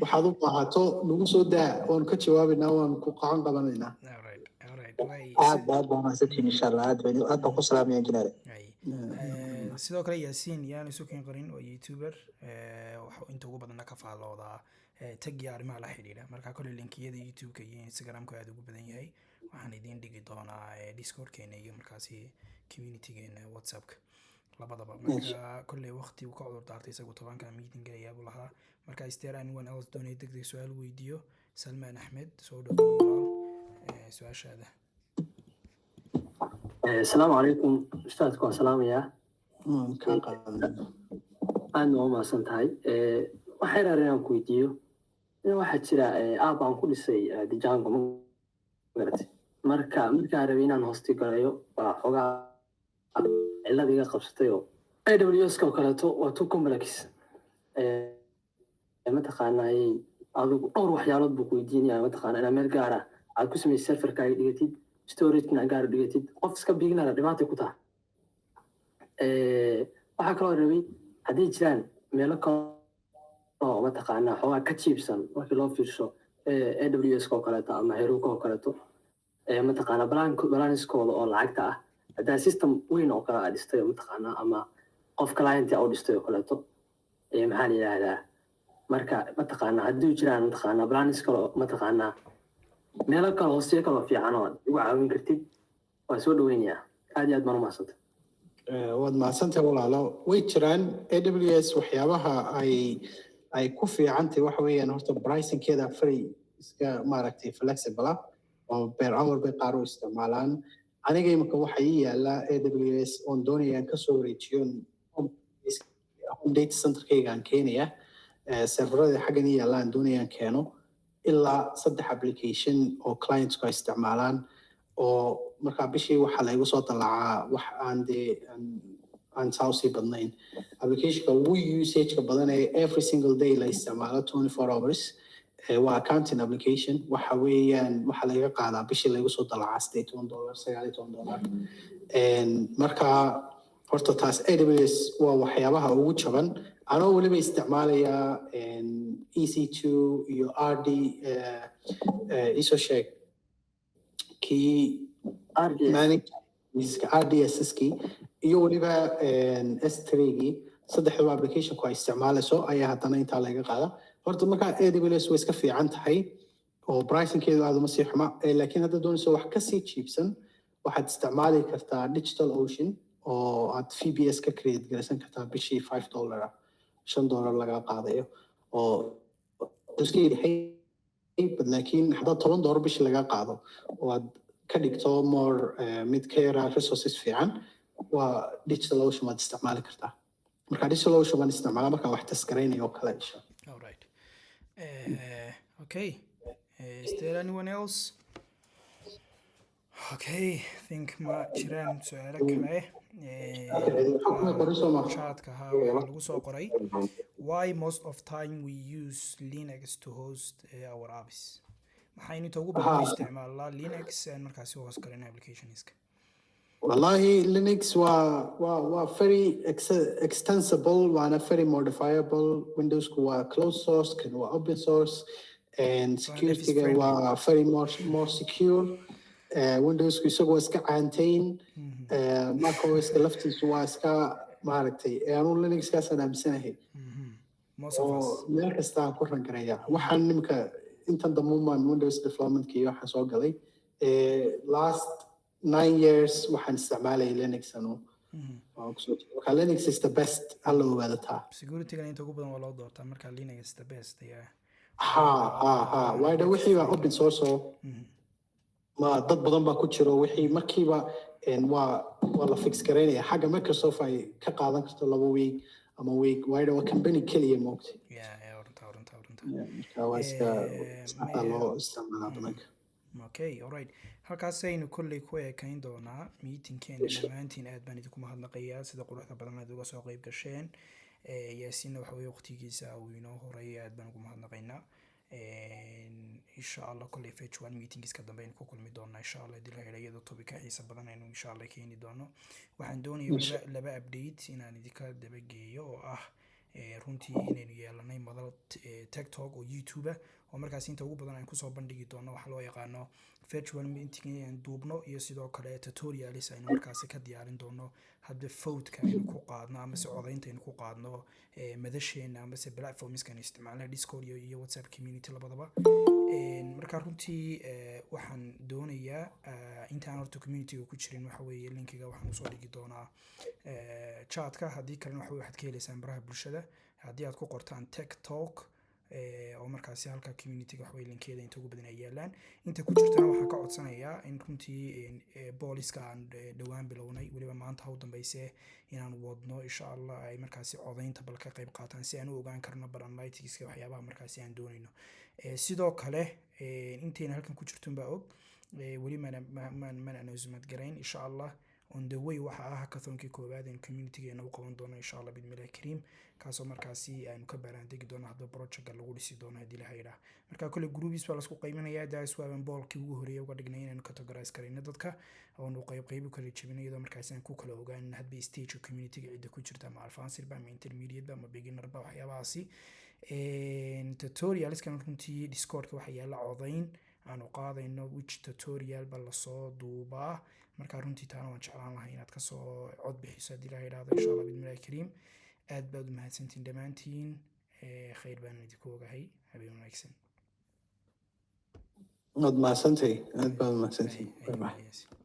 Speaker 3: waxaad u baahato nagu soo daa oon ka jawaabaynaa waan ku qacan qabanaynaa
Speaker 5: aad baan mahadsantihiin insha allah aad baan ku salaamaya injineer
Speaker 1: sidoo kale yaasiin yaan isu keen qarin waa youtuber waxuu inta ugu badanna ka faalloodaa tag iyo arrimaha la xidhiidha marka kole linkiyada youtube-ka iyo instagram-ka aad ugu badan yahay waxaan idiin dhigi doonaa discord-keena iyo markaasi community-geena whatsapp-ka labadaba marka kolley waqti uu ka cudur daartay isagu tobanka meeting galayaa buu lahaa marka isteer anyone else doonay degdeg su-aal weydiiyo salmaan axmed soo dhawow su-aashaada
Speaker 6: السلام عليكم أستاذكم السلام يا
Speaker 3: kaa qaadan
Speaker 6: أنا ما سنتهاي waxay raareen ku weydiiyo in waxa jira app aan ku dhisay Django magartay marka rabay inaan hosti galayo waa xogaa ciladiga qabsatay oo AWS ka kaleeto waa too complex ma taqaanay adigu dhowr waxyaalood buu ku weydiinaya ma taqaanaa inaad meel gaar ah aad ku sameysay serverka ay dhigatid storage-na gaar dhigatid qof iska biignana dhibaato ku tahay waxaa kaloo rabay haddii jiraan meelo kale oo ma taqaanaa xoogaa ka jiibsan markii loo fiirsho AWS oo kaleeto ama Heroku oo kaleeto ma taqaanaa balaniskooda oo lacagta ah haddaa system weyn oo kale aad dhistay ma taqaanaa ama qof client oo dhistay oo kaleeto maxaa la yidhaahdaa marka ma taqaanaa haddii jiraan ma taqaanaa balaniska ma taqaanaa meelo kale hoostiyo kale fiican oo igu caawin kartid waa soo dhaweynayaa aad iyo aad baan u mahadsantay
Speaker 3: waad mahadsantahay walaalo way jiraan AWS waxyaabaha ay ku fiicantahay waxa weeyaan horta pricingkeeda free iska maaragtay flexible ah oo per hour bay qaar u isticmaalaan aniga imika waxa ii yaala AWS oon doonayaan kasoo wareejiyo data centerkayga aan keenaya serverada xaggan ii yaala aan doonayaan keeno ilaa 3 application oo clientsku ay isticmaalaan oo markaa bishii waxaa laygu soo dallacaa wax aan dee aan saa usii badnayn applicationka ugu usageka badan ee every single day la isticmaalo 24 hours waa accounting application waxa weeyaan waxaa laga qaadaa bishii laygu soo dallacaa $19 markaa horta taas AWS waa waxyaabaha ugu jaban anoo weliba isticmaalaya EC2 iyo RD isoo sheeg kii RDS-kii iyo weliba S3-gii saddexdaba applicationku ay isticmaalayso ayaa haddana intaa laga qaada horta markaa AWS way iska fiican tahay oo pricingkeedu aad uma sii xuma laakiin hadda doonayso wax kasii jiibsan waxaad isticmaali kartaa DigitalOcean oo aad VPS ka create garaysan kartaa bishii $5 $5 laga qaadayo oo iska yahay laakiin hadda $10 bishii laga qaado oo aad ka dhigto more mid ka yara resources fiican waa DigitalOcean waad isticmaali kartaa marka DigitalOcean waan isticmaalaa marka wax tasgaraynayo kale insha
Speaker 1: all right okay is there anyone else okay think ma jiraan su'aalo kale chat-ka waxaa lagu soo qoray why most of time we use Linux to host our apps maxaynu inta ugu badan isticmaalnaa Linux markaasi hoos galin applicationska
Speaker 3: wallahi Linux waa very extensible waana very modifiable Windows waa closed source kan waa open source and security waa very more secure Windows isagoo iska caantayn macOS laftiisu waa iska maaragtay aanu Linux ka sanaamsanahay meel kasta ku ran karaya waxaan nimka intan damuuman Windows development-kii waxaan soo galay last 9 years waxaan isticmaalay Linux anu Linux is the best alla ogaada taa
Speaker 1: security-ga inta ugu badan waa loo doortaa marka Linux is the best
Speaker 3: waa wixii waa open source ma dad badan baa ku jiro wixii markiiba waa la fix garaynaya xagga Microsoft ay ka qaadan karto 2 week ama week waa company kaliya moogtay
Speaker 1: okay all right halkaasaynu kolley ku eekayn doonaa meetingkeena dhammaantiin aad baan idinku mahadnaqayaa sida quruxda badan aad uga soo qayb gasheen yaasiinna waxa weye waqtigiisa uu inoo horay aad baan ugu mahadnaqaynaa insha allah kolley fetch one meetings ka dambe aynu ku kulmi doonaa insha allah dil hay'adda topic xiisa badan aynu insha allah keeni doono waxaan doonayaa laba update inaan idinka daba geeyo oo ah runtii inaynu yeelanay madal TikTok oo YouTube oo markaas inta ugu badan aan ku soo bandhigi doono waxa loo yaqaano virtual meeting aan duubno iyo sidoo kale tutorials aynu markaas ka diyaarin doono hadba vote-ka aynu ku qaadno ama si codaynta aynu ku qaadno madasheena ama si platforms kan isticmaalna Discord iyo WhatsApp community labadaba marka runtii waxaan doonayaa intaan horta communityga ku jirin waxa weeye linkiga waxaan usoo dhigi doonaa chatka, haddii kalena waxa waxaad ka heleysaan baraha bulshada haddii aad ku qortaan tech talk oo markaasi halka communityga waxa weeye linkeeda inta ugu badan ay yaalaan. Inta ku jirtana waxaan ka codsanayaa in runtii booliska aan dhowaan bilownay weliba maanta u dambayse inaan wadno insha Allah ay markaasi codaynta bal ka qayb qaataan si aan u ogaan karno bal analyticska waxyaabaha markaasi aan doonayno. sidoo kale intayna halkan ku jirto baa og weli mana announcement garayn insha Allah on the way waxa ah hackathon-kii koowaad ee community-geena u qaban doono insha Allah bidmillahi kariim, kaasoo markaasi aynu ka baaraandegi doono hadba project-ga lagu dhisi doono haddii la hayraa. marka kale groups baa lasku qaybinayaa daas waaban boolkii ugu horeeyay uga dhignay inaynu categorize karayno dadka oonu qayb kala jebinay iyadoo markaasi aan ku kala ogaan hadba stage community-ga cidda ku jirta ama advanced ba ama intermediate ba ama beginner ba waxyaabahaasi. tutorialskan runtii Discord-ka waxa yaala codayn aanu qaadayno which tutorial ba lasoo duubaa, marka runtii taana waan jeclaan lahaa inaad kasoo cod bixiso haddii la yidhaahdo insha Allah bidmillahi kariim. aad baad u mahadsantiin dhammaantiin, khayr baan idinku ogahay, habeen wanaagsan.
Speaker 3: Waad mahadsantahay, aad baad u mahadsantahay. Bye bye.